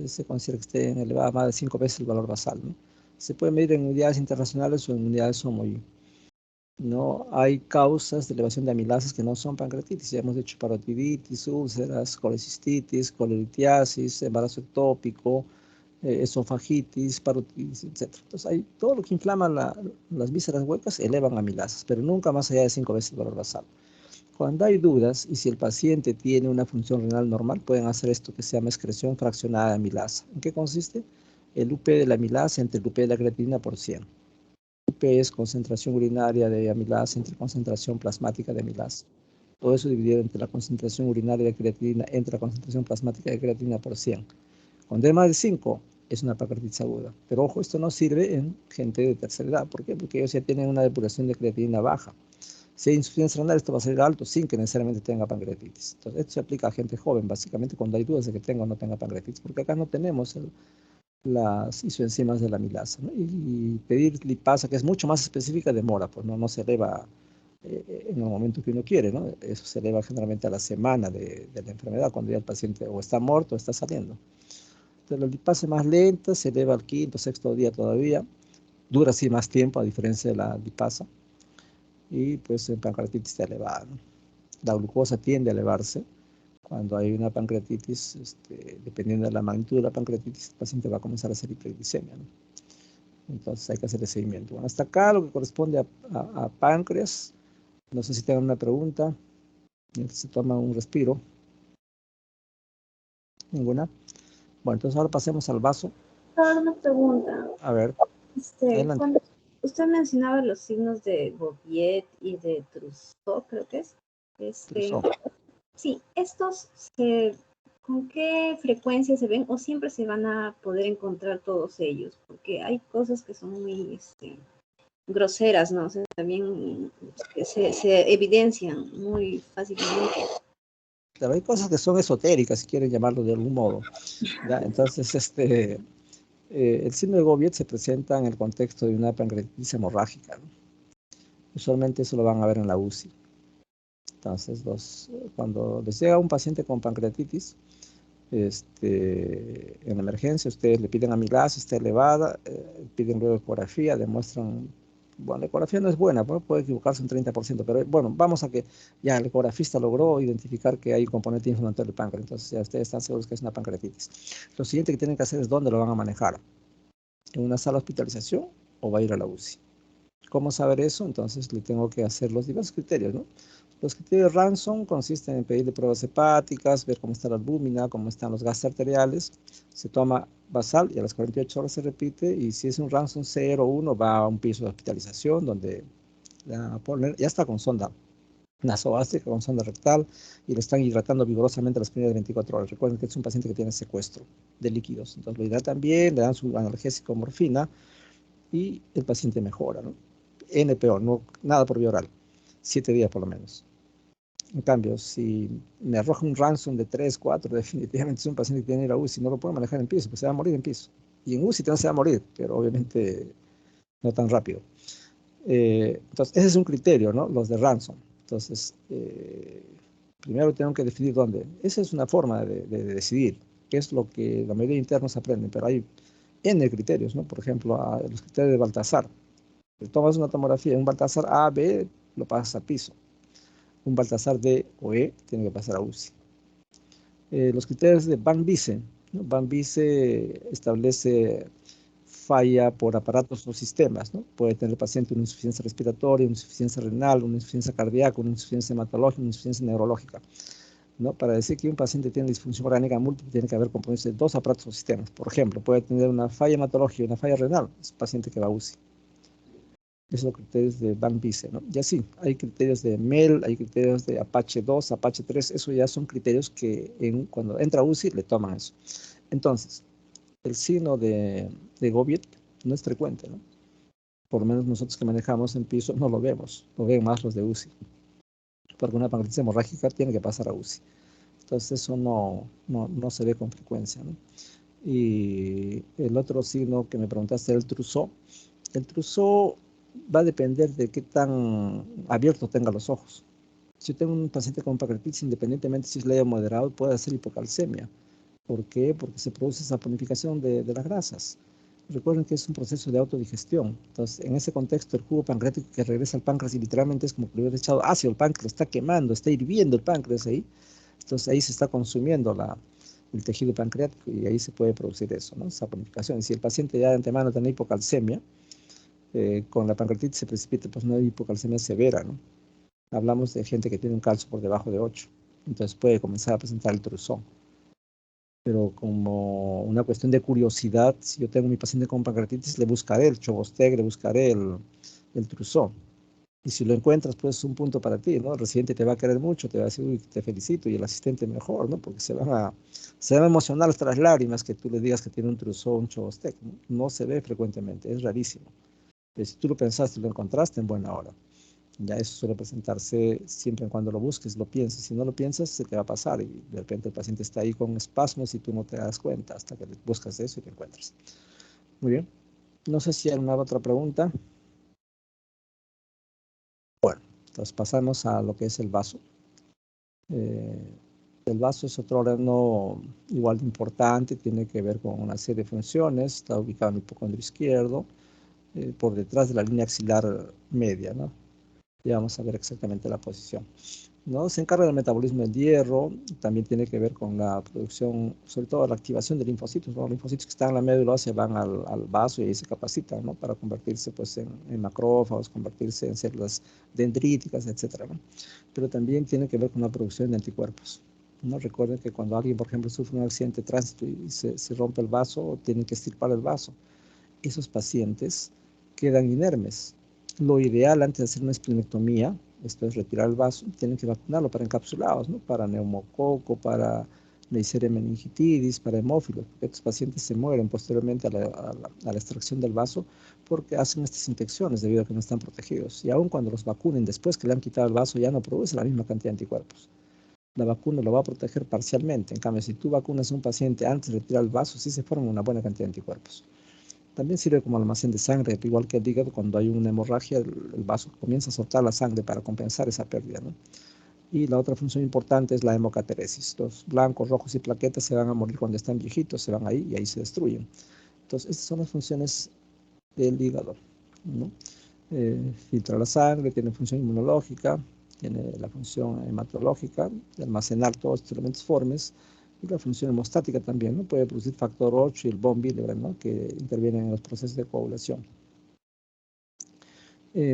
A: se considera que esté elevada más de 5 veces el valor basal, ¿no? Se puede medir en unidades internacionales o en unidades homoI. No hay causas de elevación de amilasas que no son pancreatitis. Ya hemos dicho parotiditis, úlceras, colecistitis, colelitiasis, embarazo ectópico, esofagitis, parotiditis, etc. Entonces, todo lo que inflama las vísceras huecas elevan amilasas, pero nunca más allá de 5 veces el valor basal. Cuando hay dudas y si el paciente tiene una función renal normal, pueden hacer esto que se llama excreción fraccionada de amilasa. ¿En qué consiste? El UP de la amilasa entre el UP de la creatinina por 100. UP es concentración urinaria de amilasa entre concentración plasmática de amilasa. Todo eso dividido entre la concentración urinaria de creatinina entre la concentración plasmática de creatinina por 100. Cuando hay más de 5, es una pancreatitis aguda. Pero ojo, esto no sirve en gente de tercera edad. ¿Por qué? Porque ellos ya tienen una depuración de creatinina baja. Si hay insuficiencia renal, esto va a ser alto sin que necesariamente tenga pancreatitis. Entonces, esto se aplica a gente joven, básicamente, cuando hay dudas de que tenga o no tenga pancreatitis, porque acá no tenemos las isoenzimas de la amilasa, ¿no? Y pedir lipasa, que es mucho más específica, demora, pues no se eleva en el momento que uno quiere, ¿no? Eso se eleva generalmente a la semana de la enfermedad, cuando ya el paciente o está muerto o está saliendo. Entonces, la lipasa es más lenta, se eleva al quinto, sexto día todavía, dura así más tiempo a diferencia de la lipasa, y pues en pancreatitis está elevada, ¿no? La glucosa tiende a elevarse. Cuando hay una pancreatitis, dependiendo de la magnitud de la pancreatitis, el paciente va a comenzar a hacer hiperglicemia, ¿no? Entonces hay que hacer el seguimiento. Bueno, hasta acá lo que corresponde a páncreas. No sé si tengan una pregunta. Se toma un respiro. Ninguna. Bueno, entonces ahora pasemos al vaso.
B: Ahora una pregunta.
A: A ver, adelante.
B: Cuando usted mencionaba los signos de Bouvier y de Trousseau, creo que es.
A: Trousseau.
B: Sí, estos ¿con qué frecuencia se ven o siempre se van a poder encontrar todos ellos? Porque hay cosas que son muy groseras, ¿no? O sea, también que se evidencian muy fácilmente.
A: Claro, hay cosas que son esotéricas, si quieren llamarlo de algún modo, ¿ya? Entonces, el síndrome de Bouvier se presenta en el contexto de una pancreatitis hemorrágica, ¿no? Usualmente eso lo van a ver en la UCI. Entonces, cuando les llega un paciente con pancreatitis, en emergencia, ustedes le piden amilasa, está elevada, piden luego ecografía, demuestran Bueno, la ecografía no es buena, puede equivocarse un 30%, pero bueno, vamos a que ya el ecografista logró identificar que hay un componente inflamatorio del páncreas, entonces ya ustedes están seguros que es una pancreatitis. Lo siguiente que tienen que hacer es dónde lo van a manejar, en una sala de hospitalización o va a ir a la UCI. ¿Cómo saber eso? Entonces le tengo que hacer los diversos criterios, ¿no? Los criterios Ransom consisten en pedirle pruebas hepáticas, ver cómo está la albúmina, cómo están los gases arteriales. Se toma basal y a las 48 horas se repite. Y si es un Ransom 0 o 1, va a un piso de hospitalización donde le van a poner, ya está con sonda nasogástrica, con sonda rectal, y le están hidratando vigorosamente las primeras 24 horas. Recuerden que es un paciente que tiene secuestro de líquidos. Entonces lo hidratan bien, le dan su analgésico morfina y el paciente mejora, ¿no? NPO, no, nada por vía oral, 7 días por lo menos. En cambio, si me arroja un ransom de 3, 4, definitivamente es un paciente que tiene que ir a UCI, no lo puede manejar en piso, pues se va a morir en piso. Y en UCI también se va a morir, pero obviamente no tan rápido. Entonces, ese es un criterio, ¿no? Los de ransom. Entonces, primero tengo que definir dónde. Esa es una forma de decidir, qué es lo que la mayoría de internos aprenden, pero hay N criterios, ¿no? Por ejemplo, los criterios de Baltasar. Tomas una tomografía, un Baltasar A, B, lo pasas a piso. Un Baltasar D o E tiene que pasar a UCI. Los criterios de Van Vice, ¿no? Van Vice establece falla por aparatos o sistemas, ¿no? Puede tener el paciente una insuficiencia respiratoria, una insuficiencia renal, una insuficiencia cardíaca, una insuficiencia hematológica, una insuficiencia neurológica, ¿no? Para decir que un paciente tiene disfunción orgánica múltiple, tiene que haber compromiso de 2 aparatos o sistemas. Por ejemplo, puede tener una falla hematológica y una falla renal, es un paciente que va a UCI. Esos son los criterios de Van Vice, ¿no? Y así, hay criterios de MEL, hay criterios de Apache 2, Apache 3, eso ya son criterios que cuando entra a UCI le toman eso. Entonces, el signo de Gobiet no es frecuente, ¿no? Por lo menos nosotros que manejamos en piso no lo vemos, lo ven más los de UCI. Porque una pancreatitis hemorrágica tiene que pasar a UCI. Entonces eso no se ve con frecuencia, ¿no? Y el otro signo que me preguntaste, el Trousseau. El Trousseau va a depender de qué tan abierto tenga los ojos. Si yo tengo un paciente con pancreatitis, independientemente si es leve o moderado, puede hacer hipocalcemia. ¿Por qué? Porque se produce esa saponificación de las grasas. Recuerden que es un proceso de autodigestión. Entonces, en ese contexto, el jugo pancreático que regresa al páncreas y literalmente es como que le hubiera echado ácido al páncreas, está quemando, está hirviendo el páncreas ahí. Entonces, ahí se está consumiendo el tejido pancreático y ahí se puede producir eso, ¿no? Saponificación. Y si el paciente ya de antemano tiene hipocalcemia, con la pancreatitis se precipita pues una hipocalcemia severa, ¿no? Hablamos de gente que tiene un calcio por debajo de 8. Entonces puede comenzar a presentar el truzón. Pero como una cuestión de curiosidad, si yo tengo mi paciente con pancreatitis, le buscaré el Chogostec, le buscaré el Trousseau. Y si lo encuentras, pues es un punto para ti, ¿no? El residente te va a querer mucho, te va a decir, uy, te felicito, y el asistente mejor, ¿no? Porque se van a emocionar hasta las lágrimas que tú le digas que tiene un Trousseau, un Chogostec, ¿no? No se ve frecuentemente, es rarísimo. Pero si tú lo pensaste y lo encontraste, en buena hora. Ya eso suele presentarse siempre y cuando lo busques, lo pienses. Si no lo piensas, se te va a pasar y de repente el paciente está ahí con espasmos y tú no te das cuenta hasta que buscas eso y lo encuentras. Muy bien. No sé si hay una otra pregunta. Bueno, entonces pasamos a lo que es el vaso. El vaso es otro órgano igual de importante, tiene que ver con una serie de funciones. Está ubicado en el hipocondrio izquierdo, por detrás de la línea axilar media, ¿no? Ya vamos a ver exactamente la posición, ¿no? Se encarga del metabolismo del hierro, también tiene que ver con la producción, sobre todo la activación de linfocitos, ¿no? Los linfocitos que están en la médula ósea van al vaso y ahí se capacitan, ¿no? Para convertirse pues, en macrófagos, convertirse en células dendríticas, etcétera, ¿no? Pero también tiene que ver con la producción de anticuerpos, ¿no? Recuerden que cuando alguien, por ejemplo, sufre un accidente de tránsito y se rompe el vaso, tienen que extirpar el vaso. Esos pacientes quedan inermes. Lo ideal antes de hacer una esplenectomía, esto es retirar el vaso, tienen que vacunarlo para encapsulados, ¿no? Para neumococo, para Neisseria meningitidis, para hemófilos. Estos pacientes se mueren posteriormente a la extracción del vaso porque hacen estas infecciones debido a que no están protegidos. Y aun cuando los vacunen después que le han quitado el vaso, ya no produce la misma cantidad de anticuerpos. La vacuna lo va a proteger parcialmente. En cambio, si tú vacunas a un paciente antes de retirar el vaso, sí se forma una buena cantidad de anticuerpos. También sirve como almacén de sangre, igual que el hígado, cuando hay una hemorragia, el vaso comienza a soltar la sangre para compensar esa pérdida, ¿no? Y la otra función importante es la hemocateresis. Los blancos, rojos y plaquetas se van a morir cuando están viejitos, se van ahí y ahí se destruyen. Entonces, estas son las funciones del hígado, ¿no? filtra la sangre, tiene función inmunológica, tiene la función hematológica, de almacenar todos estos elementos formes, y la función hemostática también, ¿no? Puede producir factor 8 y el von Willebrand, ¿no? Que intervienen en los procesos de coagulación.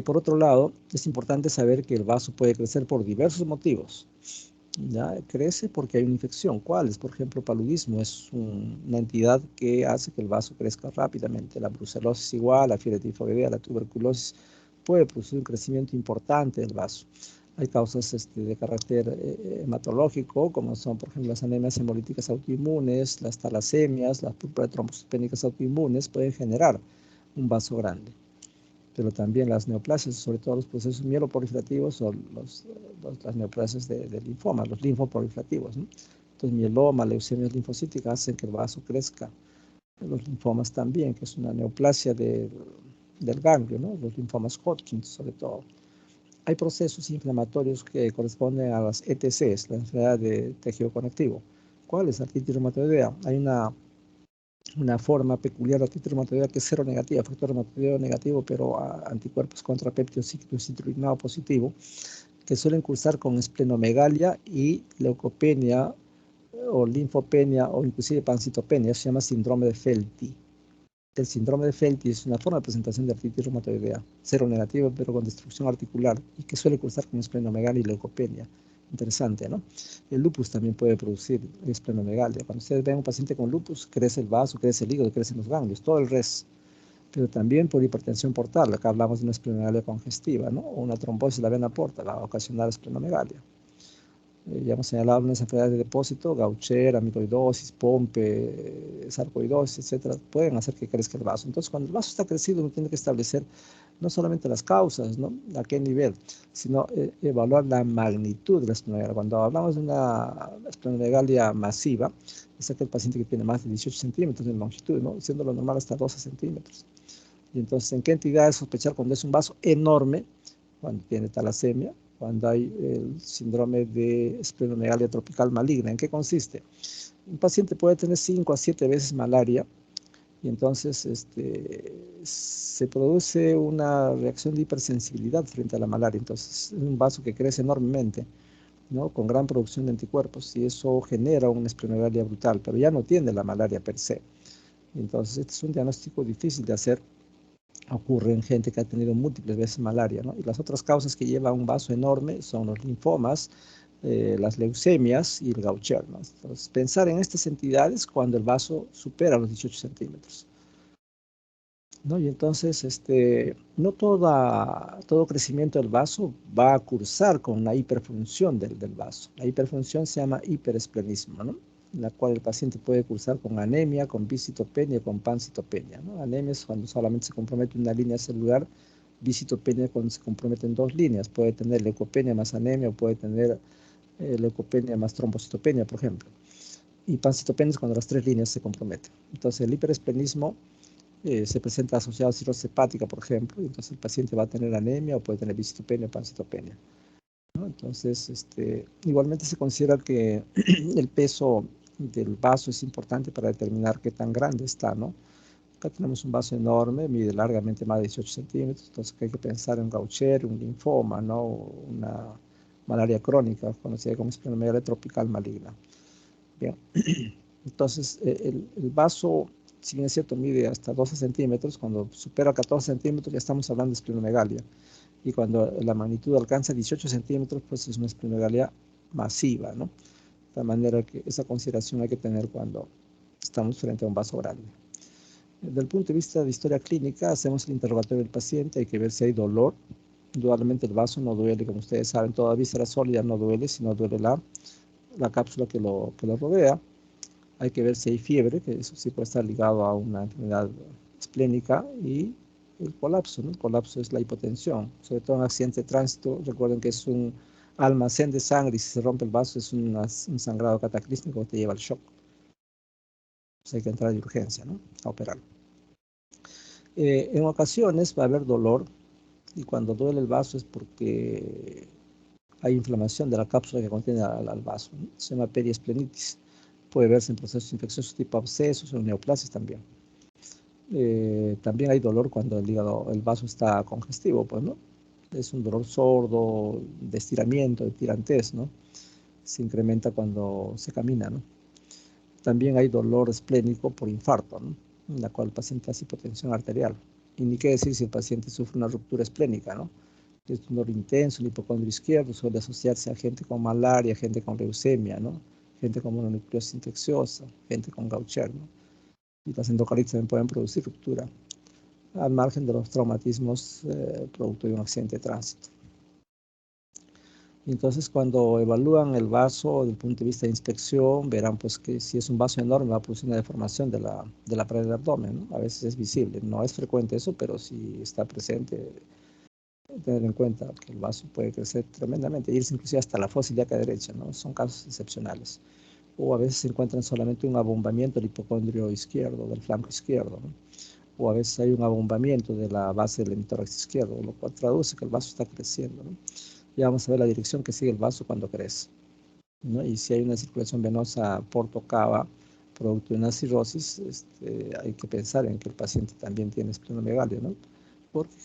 A: Por otro lado, es importante saber que el vaso puede crecer por diversos motivos. ¿Ya? Crece porque hay una infección. ¿Cuáles? Por ejemplo, paludismo es una entidad que hace que el vaso crezca rápidamente. La brucelosis igual, la fiebre tifoidea, la tuberculosis puede producir un crecimiento importante del vaso. Hay causas de carácter hematológico, como son, por ejemplo, las anemias hemolíticas autoinmunes, las talasemias, las púrpuras trombocitopénicas autoinmunes, pueden generar un vaso grande. Pero también las neoplasias, sobre todo los procesos mieloproliferativos o las neoplasias de linfoma, los linfoproliferativos, ¿no? Entonces, mieloma, leucemias linfocíticas hacen que el vaso crezca. Los linfomas también, que es una neoplasia del ganglio, ¿no? Los linfomas Hodgkin, sobre todo. Hay procesos inflamatorios que corresponden a las ETCs, la enfermedad de tejido conectivo. ¿Cuál es la artritis reumatoidea? Hay una forma peculiar de artritis reumatoidea que es seronegativa, factor reumatoideo negativo, pero anticuerpos contra péptido ciclocitrullinado positivo, que suelen cursar con esplenomegalia y leucopenia o linfopenia o inclusive pancitopenia. Se llama síndrome de Felty. El síndrome de Felty es una forma de presentación de artritis reumatoidea, seronegativa pero con destrucción articular y que suele cursar con esplenomegalia y leucopenia. Interesante, ¿no? El lupus también puede producir esplenomegalia. Cuando ustedes ven a un paciente con lupus, crece el vaso, crece el hígado, crecen los ganglios, todo el resto. Pero también por hipertensión portal, acá hablamos de una esplenomegalia congestiva, ¿no? O una trombosis de la vena porta, va a ocasionar esplenomegalia. Ya hemos señalado algunas enfermedades de depósito, Gaucher, amiloidosis, Pompe, sarcoidosis, etcétera, pueden hacer que crezca el vaso. Entonces, cuando el vaso está crecido, uno tiene que establecer no solamente las causas, ¿no? A qué nivel, sino evaluar la magnitud de la esplenomegalia. Cuando hablamos de una esplenomegalia masiva, es aquel paciente que tiene más de 18 centímetros de longitud, ¿no? Siendo lo normal hasta 12 centímetros. Y entonces, ¿en qué entidad es sospechar cuando es un vaso enorme? Cuando tiene talasemia, cuando hay el síndrome de esplenomegalia tropical maligna. ¿En qué consiste? Un paciente puede tener 5 a 7 veces malaria y entonces se produce una reacción de hipersensibilidad frente a la malaria. Entonces es un vaso que crece enormemente, ¿no? Con gran producción de anticuerpos y eso genera una esplenomegalia brutal, pero ya no tiene la malaria per se. Entonces este es un diagnóstico difícil de hacer. Ocurre en gente que ha tenido múltiples veces malaria, ¿no? Y las otras causas que lleva a un vaso enorme son los linfomas, las leucemias y el Gaucher, ¿no? Entonces, pensar en estas entidades cuando el vaso supera los 18 centímetros, ¿no? Y entonces, no todo crecimiento del vaso va a cursar con una hiperfunción del vaso. La hiperfunción se llama hiperesplenismo, ¿no? En la cual el paciente puede cursar con anemia, con viscitopenia, con pancitopenia, ¿no? Anemia es cuando solamente se compromete una línea celular, viscitopenia cuando se comprometen dos líneas. Puede tener leucopenia más anemia o puede tener leucopenia más trombocitopenia, por ejemplo. Y pancitopenia es cuando las tres líneas se comprometen. Entonces, el hiperesplenismo se presenta asociado a cirrosis hepática, por ejemplo, y entonces el paciente va a tener anemia o puede tener viscitopenia o pancitopenia, ¿no? Entonces, igualmente se considera que el peso del vaso es importante para determinar qué tan grande está, ¿no? Acá tenemos un vaso enorme, mide largamente más de 18 centímetros, entonces hay que pensar en un Gaucher, un linfoma, ¿no? Una malaria crónica, conocida como esplenomegalia tropical maligna. Bien, entonces el vaso, si bien es cierto, mide hasta 12 centímetros, cuando supera 14 centímetros ya estamos hablando de esplenomegalia. Y cuando la magnitud alcanza 18 centímetros, pues es una esplenomegalia masiva, ¿no? De manera que esa consideración hay que tener cuando estamos frente a un vaso grande. Desde el punto de vista de historia clínica, hacemos el interrogatorio del paciente, hay que ver si hay dolor. Indudablemente el vaso no duele, como ustedes saben, toda víscera sólida no duele, sino duele la cápsula que lo rodea. Hay que ver si hay fiebre, que eso sí puede estar ligado a una enfermedad esplénica, y el colapso, ¿no? El colapso es la hipotensión, sobre todo en accidente de tránsito. Recuerden que es un almacén de sangre y si se rompe el vaso es un sangrado cataclísmico que te lleva al shock. Pues hay que entrar de urgencia, ¿no? A operar. En ocasiones va a haber dolor y cuando duele el vaso es porque hay inflamación de la cápsula que contiene al vaso, ¿no? Se llama periesplenitis. Puede verse en procesos infecciosos tipo abscesos o neoplasias también. También hay dolor cuando el vaso está congestivo, pues, ¿no? Es un dolor sordo, de estiramiento, de tirantez, ¿no? Se incrementa cuando se camina, ¿no? También hay dolor esplénico por infarto, ¿no? En la cual el paciente hace hipotensión arterial. Y ni qué decir si el paciente sufre una ruptura esplénica, ¿no? Es un dolor intenso, el hipocondrio izquierdo suele asociarse a gente con malaria, gente con leucemia, ¿no? Gente con mononucleosis infecciosa, gente con Gaucher, ¿no? Y las endocarditis también pueden producir ruptura, al margen de los traumatismos producto de un accidente de tránsito. Entonces, cuando evalúan el vaso desde el punto de vista de inspección, verán pues que si es un vaso enorme va a producir una deformación de la pared del abdomen, ¿no? A veces es visible, no es frecuente eso, pero si está presente, tener en cuenta que el vaso puede crecer tremendamente, irse inclusive hasta la fosa ilíaca derecha, ¿no? Son casos excepcionales. O a veces se encuentran solamente un abombamiento del hipocondrio izquierdo, del flanco izquierdo, ¿no? O a veces hay un abombamiento de la base del hemitórax izquierdo, lo cual traduce que el vaso está creciendo, ¿no? Ya vamos a ver la dirección que sigue el vaso cuando crece, ¿no? Y si hay una circulación venosa porto-cava producto de una cirrosis, hay que pensar en que el paciente también tiene esplenomegalia, ¿no? Porque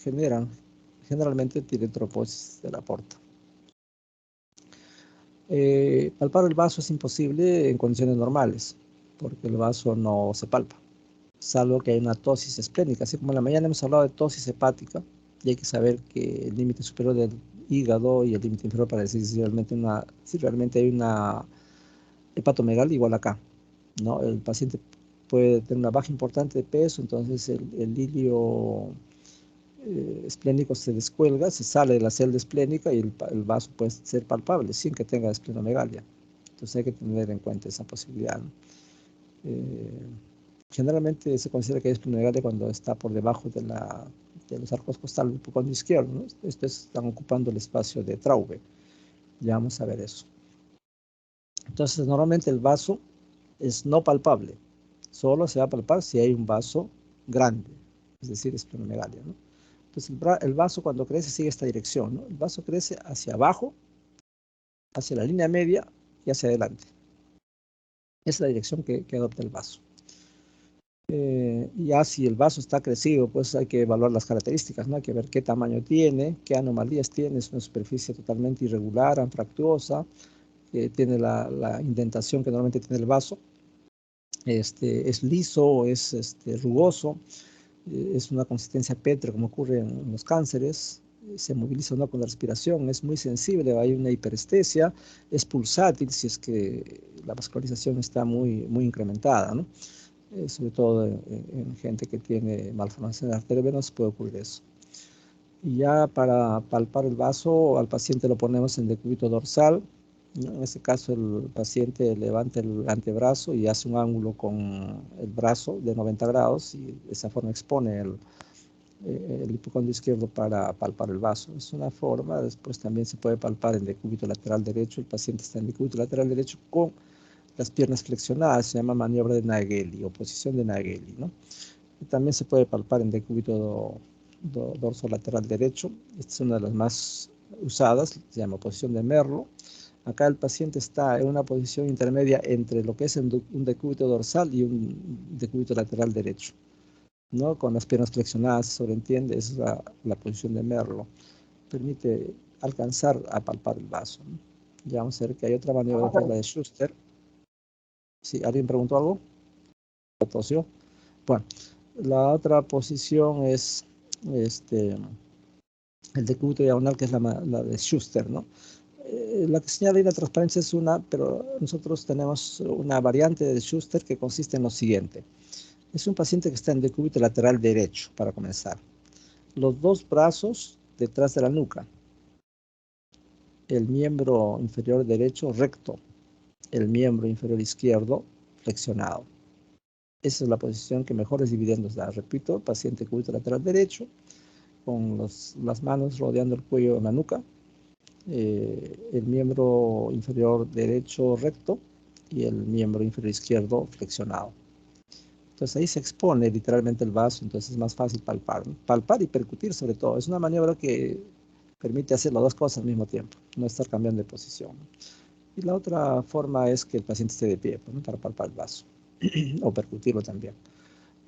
A: generalmente tiene troposis de la porta. Palpar el vaso es imposible en condiciones normales, porque el vaso no se palpa, salvo que hay una tosis esplénica. Así como en la mañana hemos hablado de tosis hepática, y hay que saber que el límite superior del hígado y el límite inferior para decir si realmente hay una hepatomegalia igual acá, ¿no? El paciente puede tener una baja importante de peso, entonces el hilio esplénico se descuelga, se sale de la celda esplénica y el vaso puede ser palpable sin que tenga esplenomegalia. Entonces hay que tener en cuenta esa posibilidad, ¿no? Generalmente se considera que hay esplenomegalia cuando está por debajo de los arcos costales del hipocondrio izquierdo, ¿no? Estos están ocupando el espacio de Traube. Ya vamos a ver eso. Entonces, normalmente el vaso es no palpable. Solo se va a palpar si hay un vaso grande, es decir, esplenomegalia, ¿no? Entonces, el vaso cuando crece sigue esta dirección, ¿no? El vaso crece hacia abajo, hacia la línea media y hacia adelante. Esa es la dirección que adopta el vaso. Ya si el vaso está crecido, pues hay que evaluar las características, ¿no? Hay que ver qué tamaño tiene, qué anomalías tiene, es una superficie totalmente irregular, anfractuosa, tiene la indentación que normalmente tiene el vaso, es liso, es rugoso, es una consistencia pétrea como ocurre en los cánceres, se moviliza no con la respiración, es muy sensible, hay una hiperestesia, es pulsátil si es que la vascularización está muy, muy incrementada, ¿no? Sobre todo en gente que tiene malformación de arteria venosa puede ocurrir eso. Y ya para palpar el vaso, al paciente lo ponemos en decúbito dorsal, ¿no? En este caso el paciente levanta el antebrazo y hace un ángulo con el brazo de 90 grados y de esa forma expone el hipocondrio izquierdo para palpar el vaso. Es una forma, después también se puede palpar en decúbito lateral derecho, el paciente está en decúbito lateral derecho con las piernas flexionadas, se llama maniobra de Naegeli o posición de Naegeli, ¿no? Y también se puede palpar en decúbito dorso lateral derecho. Esta es una de las más usadas, se llama posición de Merlo. Acá el paciente está en una posición intermedia entre lo que es un decúbito dorsal y un decúbito lateral derecho, ¿no? Con las piernas flexionadas, se sobreentiende, esa es la posición de Merlo. Permite alcanzar a palpar el vaso, ¿no? Ya vamos a ver que hay otra maniobra que es la de Schuster. ¿Sí? ¿Alguien preguntó algo? ¿Tosió? Bueno, la otra posición es el decúbito diagonal, que es la de Schuster, ¿no? La que señala ahí la transparencia es una, pero nosotros tenemos una variante de Schuster que consiste en lo siguiente. Es un paciente que está en decúbito lateral derecho, para comenzar. Los dos brazos detrás de la nuca. El miembro inferior derecho recto. El miembro inferior izquierdo flexionado. Esa es la posición que mejores dividendos da. Repito, paciente cúbito lateral derecho, con las manos rodeando el cuello en la nuca, el miembro inferior derecho recto y el miembro inferior izquierdo flexionado. Entonces ahí se expone literalmente el vaso, entonces es más fácil palpar, ¿no? Palpar y percutir sobre todo. Es una maniobra que permite hacer las dos cosas al mismo tiempo, no estar cambiando de posición. Y la otra forma es que el paciente esté de pie, ¿no? Para palpar el vaso o percutirlo también.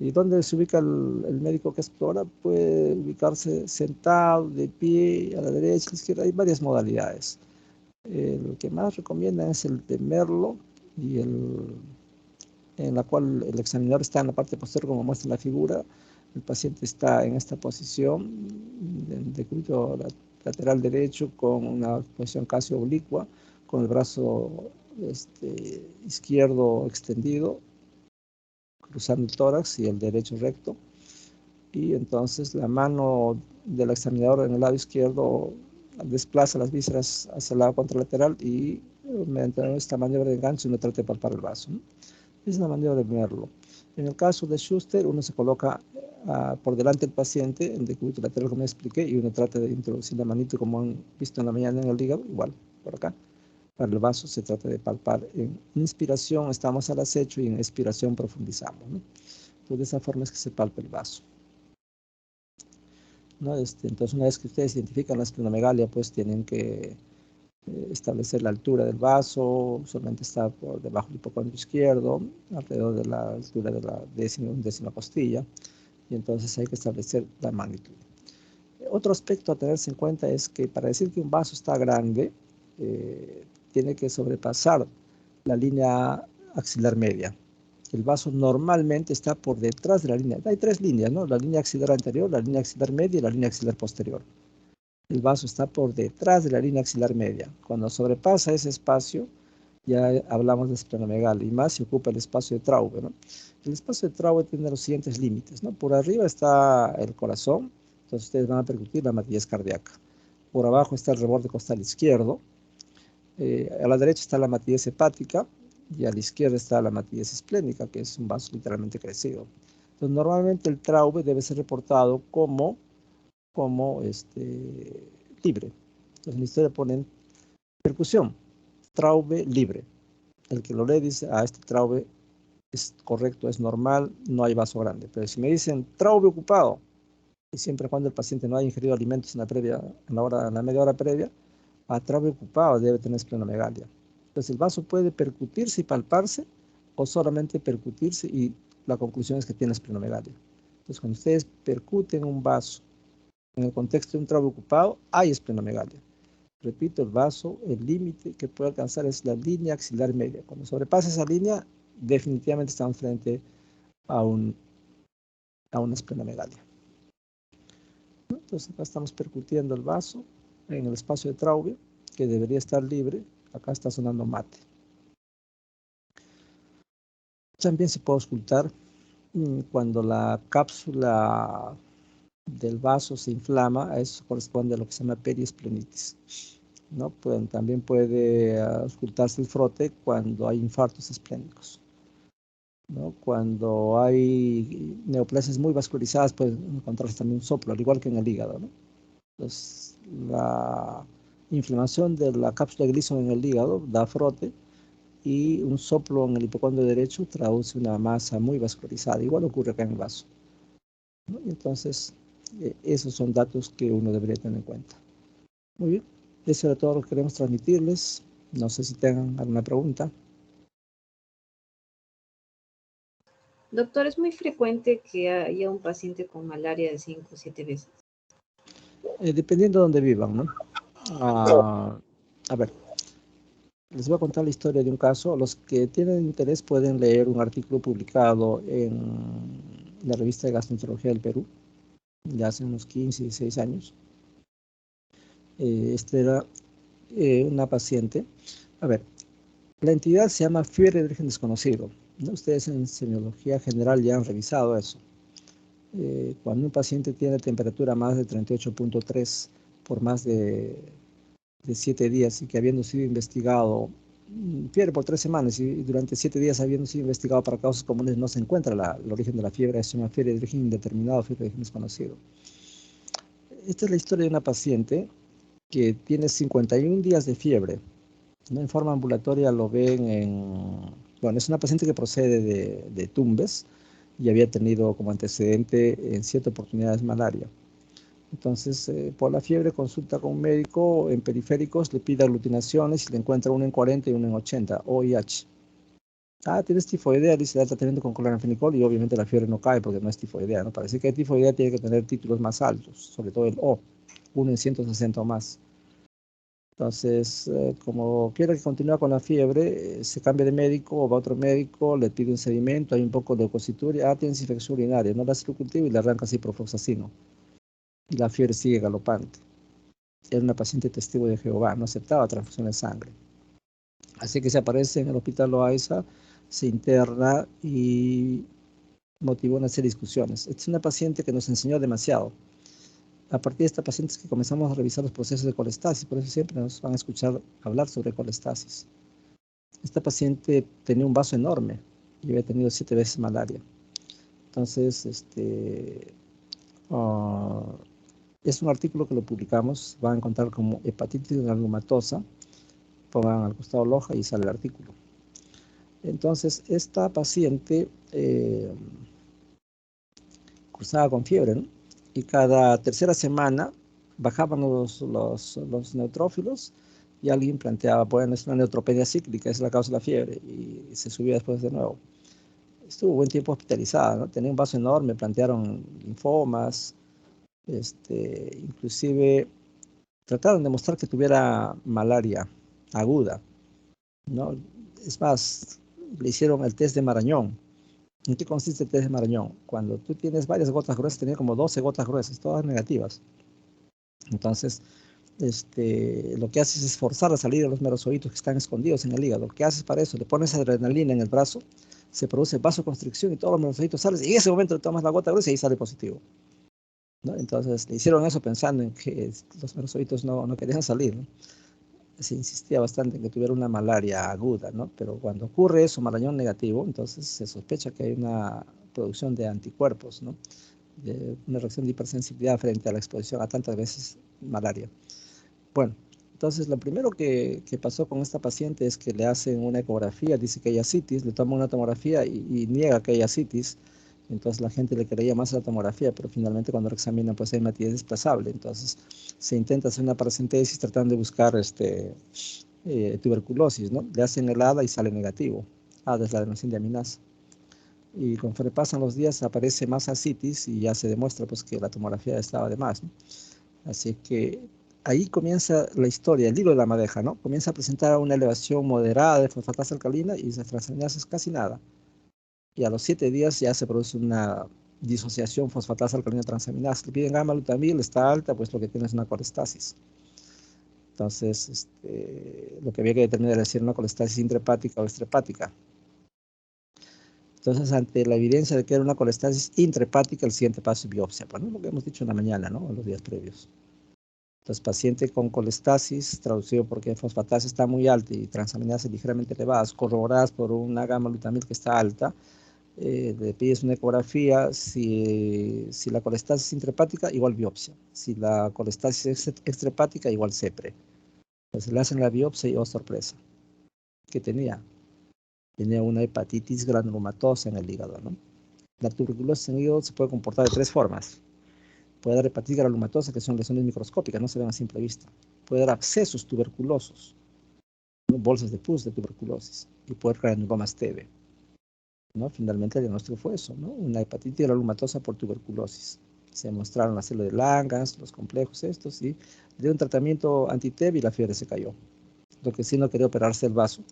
A: ¿Y dónde se ubica el médico que explora? Puede ubicarse sentado, de pie, a la derecha, a la izquierda. Hay varias modalidades. El que más recomiendan es el de Merlo, y en la cual el examinador está en la parte posterior, como muestra la figura. El paciente está en esta posición, de decúbito lateral derecho, con una posición casi oblicua, con el brazo izquierdo extendido, cruzando el tórax, y el derecho recto. Y entonces la mano del examinador en el lado izquierdo desplaza las vísceras hacia el lado contralateral, y mediante esta maniobra de enganche uno trata de palpar el vaso, ¿no? Es una maniobra de verlo. En el caso de Schuster, uno se coloca por delante del paciente en decúbito lateral, como expliqué, y uno trata de introducir la manito, como han visto en la mañana, en el hígado, igual, por acá. Para el vaso se trata de palpar. En inspiración estamos al acecho, y en expiración profundizamos, ¿no? Entonces, de esa forma es que se palpa el vaso, ¿no? Entonces, una vez que ustedes identifican la esplenomegalia, pues tienen que establecer la altura del vaso. Solamente está por debajo del hipocondrio izquierdo, alrededor de la altura de la undécima costilla, y entonces hay que establecer la magnitud. Otro aspecto a tenerse en cuenta es que para decir que un vaso está grande, tiene que sobrepasar la línea axilar media. El vaso normalmente está por detrás de la línea. Hay tres líneas, ¿no? La línea axilar anterior, la línea axilar media y la línea axilar posterior. El vaso está por detrás de la línea axilar media. Cuando sobrepasa ese espacio, ya hablamos de esplenomegalia, y más si ocupa el espacio de Traube, ¿no? El espacio de Traube tiene los siguientes límites, ¿no? Por arriba está el corazón, entonces ustedes van a percutir la matriz cardíaca. Por abajo está el reborde costal izquierdo, a la derecha está la matriz hepática, y a la izquierda está la matriz esplénica, que es un vaso literalmente crecido. Entonces, normalmente el Traube debe ser reportado como libre. Entonces, en la historia ponen percusión, Traube libre. El que lo lee dice, este Traube es correcto, es normal, no hay vaso grande. Pero si me dicen Traube ocupado, y siempre cuando el paciente no haya ingerido alimentos en la media hora previa, a Traube ocupado debe tener esplenomegalia. Entonces, el vaso puede percutirse y palparse, o solamente percutirse y la conclusión es que tiene esplenomegalia. Entonces, cuando ustedes percuten un vaso en el contexto de un Traube ocupado, hay esplenomegalia. Repito, el vaso, el límite que puede alcanzar es la línea axilar media. Cuando sobrepasa esa línea, definitivamente estamos frente a una esplenomegalia. Entonces, acá estamos percutiendo el vaso en el espacio de Traube, que debería estar libre. Acá está sonando mate. También se puede auscultar cuando la cápsula del vaso se inflama. A eso corresponde a lo que se llama periesplenitis, ¿no? También puede auscultarse el frote cuando hay infartos esplénicos, ¿no? Cuando hay neoplasias muy vascularizadas, puede encontrarse también un soplo, al igual que en el hígado, ¿no? Entonces, la inflamación de la cápsula de Gleason en el hígado da frote, y un soplo en el hipocondrio derecho traduce una masa muy vascularizada. Igual ocurre acá en el vaso, ¿no? Y entonces, esos son datos que uno debería tener en cuenta. Muy bien, eso era todo lo que queremos transmitirles. No sé si tengan alguna pregunta.
B: Doctor, ¿es muy frecuente que haya un paciente con malaria de 5 o 7 veces?
A: Dependiendo de dónde vivan, ¿no? A ver, les voy a contar la historia de un caso. Los que tienen interés pueden leer un artículo publicado en la revista de Gastroenterología del Perú, ya hace unos 15, 16 años. Era una paciente. A ver, la entidad se llama fiebre de origen desconocido, ¿no? Ustedes en semiología general ya han revisado eso. Cuando un paciente tiene temperatura más de 38.3 por más de 7 días, y que habiendo sido investigado, fiebre por 3 semanas, y durante 7 días habiendo sido investigado para causas comunes, no se encuentra el origen de la fiebre, se llama fiebre de origen indeterminado, fiebre de origen desconocido. Esta es la historia de una paciente que tiene 51 días de fiebre, ¿no? En forma ambulatoria lo ven bueno, es una paciente que procede de Tumbes, y había tenido como antecedente en 7 oportunidades malaria. Entonces, por la fiebre consulta con un médico en periféricos, le pide aglutinaciones y le encuentra uno en 40 y uno en 80, OIH. Tienes tifoidea, dice, da tratamiento con cloranfenicol y obviamente la fiebre no cae porque no es tifoidea, ¿no? Para decir que hay tifoidea tiene que tener títulos más altos, sobre todo el O, 1 en 160 o más. Entonces, como quiere que continúe con la fiebre, se cambia de médico o va a otro médico, le pide un sedimento, hay un poco de leucocituria, tienes infección urinaria, no le hace el cultivo y le arranca ciprofloxacino. Y la fiebre sigue galopante. Era una paciente testigo de Jehová, no aceptaba transfusión de sangre. Así que se aparece en el hospital Loaiza, se interna y motivó una serie de discusiones. Esta es una paciente que nos enseñó demasiado. A partir de esta paciente es que comenzamos a revisar los procesos de colestasis, por eso siempre nos van a escuchar hablar sobre colestasis. Esta paciente tenía un vaso enorme y había tenido 7 veces malaria. Entonces, es un artículo que lo publicamos, van a encontrar como hepatitis granulomatosa, pongan al costado Loja y sale el artículo. Entonces, esta paciente cursaba con fiebre, ¿no? Y cada tercera semana bajaban los neutrófilos y alguien planteaba, bueno, es una neutropenia cíclica, es la causa de la fiebre, y se subía después de nuevo. Estuvo buen tiempo hospitalizada, ¿no? Tenía un vaso enorme, plantearon linfomas, inclusive trataron de mostrar que tuviera malaria aguda, ¿no? Es más, le hicieron el test de Marañón. ¿En qué consiste el test de Marañón? Cuando tú tienes varias gotas gruesas, tenía como 12 gotas gruesas, todas negativas. Entonces, lo que haces es forzar la salida de los merosocitos que están escondidos en el hígado. Lo que haces para eso, le pones adrenalina en el brazo, se produce vasoconstricción y todos los merosocitos salen, y en ese momento le tomas la gota gruesa y ahí sale positivo, ¿no? Entonces, le hicieron eso pensando en que los merosocitos no querían salir, ¿no? Se insistía bastante en que tuviera una malaria aguda, ¿no? Pero cuando ocurre eso, marañón negativo, entonces se sospecha que hay una producción de anticuerpos, ¿no? De una reacción de hipersensibilidad frente a la exposición a tantas veces malaria. Bueno, entonces lo primero que pasó con esta paciente es que le hacen una ecografía, dice que hay ascitis, le toman una tomografía y niega que hay ascitis. Entonces la gente le creía más a la tomografía, pero finalmente cuando lo examinan, pues hay matidez desplazable. Entonces se intenta hacer una paracentesis tratando de buscar tuberculosis, ¿no? Le hacen el ADA y sale negativo. ADA es la adenosina y conforme pasan los días aparece más ascitis y ya se demuestra pues que la tomografía estaba de más, ¿no? Así que ahí comienza la historia, el hilo de la madeja, ¿no? Comienza a presentar una elevación moderada de fosfatasa alcalina y de transaminasas casi nada. Y a los 7 días ya se produce una disociación fosfatasa alcalina transaminasa. Le piden gamma glutamil, está alta, pues lo que tiene es una colestasis. Entonces, lo que había que determinar era si era una colestasis intrahepática o extrahepática. Entonces, ante la evidencia de que era una colestasis intrahepática, el siguiente paso es biopsia. Bueno, lo que hemos dicho en la mañana, ¿no? En los días previos. Entonces, paciente con colestasis, traducido porque fosfatasa está muy alta y transaminasas ligeramente elevadas, corroboradas por una gamma glutamil que está alta, le pides una ecografía. Si la colestasis es intrahepática, igual biopsia. Si la colestasis es extrahepática, igual CEPRE. Entonces, le hacen la biopsia y, oh sorpresa, ¿qué tenía? Tenía una hepatitis granulomatosa en el hígado, ¿no? La tuberculosis en el hígado se puede comportar de 3 formas. Puede dar hepatitis granulomatosa, que son lesiones microscópicas, no se ven a simple vista. Puede dar abscesos tuberculosos, ¿no? Bolsas de pus de tuberculosis, y puede dar granulomas TB, ¿no? Finalmente el diagnóstico fue eso, ¿no? Una hepatitis granulomatosa por tuberculosis. Se demostraron las células de Langerhans, los complejos estos, y le dio un tratamiento anti-TB y la fiebre se cayó. Lo que sí no quería operarse el vaso,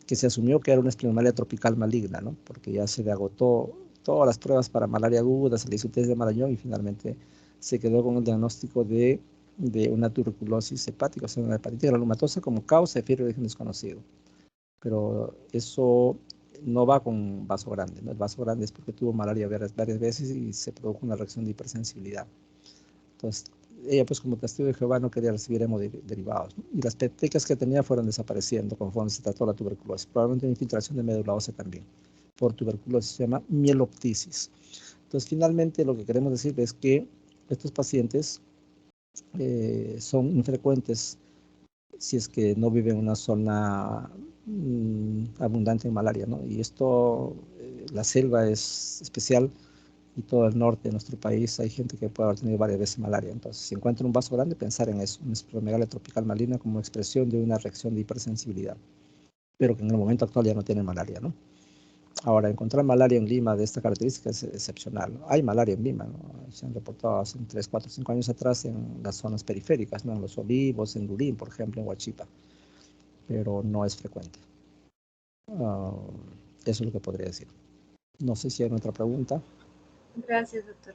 A: que se asumió que era una esplenomegalia tropical maligna, ¿no? Porque ya se le agotó todas las pruebas para malaria aguda, se le hizo test de Marañón y finalmente se quedó con el diagnóstico de una tuberculosis hepática, o sea, una hepatitis granulomatosa como causa de fiebre de origen desconocido. Pero eso no va con vaso grande, ¿no? El vaso grande es porque tuvo malaria varias veces y se produjo una reacción de hipersensibilidad. Entonces, ella pues como testigo de Jehová no quería recibir hemoderivados, ¿no? Y las petecas que tenía fueron desapareciendo conforme se trató la tuberculosis. Probablemente una infiltración de médula ósea también por tuberculosis, se llama mieloptisis. Entonces, finalmente lo que queremos decir es que estos pacientes son infrecuentes si es que no viven en una zona abundante en malaria, ¿no? Y esto, la selva es especial y todo el norte de nuestro país hay gente que puede haber tenido varias veces malaria. Entonces, si encuentran un vaso grande, pensar en eso, una esplenomegalia tropical maligna como expresión de una reacción de hipersensibilidad, pero que en el momento actual ya no tienen malaria, ¿no? Ahora, encontrar malaria en Lima de esta característica es excepcional, ¿no? Hay malaria en Lima, ¿no? Se han reportado hace 3, 4, 5 años atrás en las zonas periféricas, ¿no? En Los Olivos, en Lurín, por ejemplo, en Huachipa, pero no es frecuente. Eso es lo que podría decir. No sé si hay otra pregunta.
B: Gracias, doctor.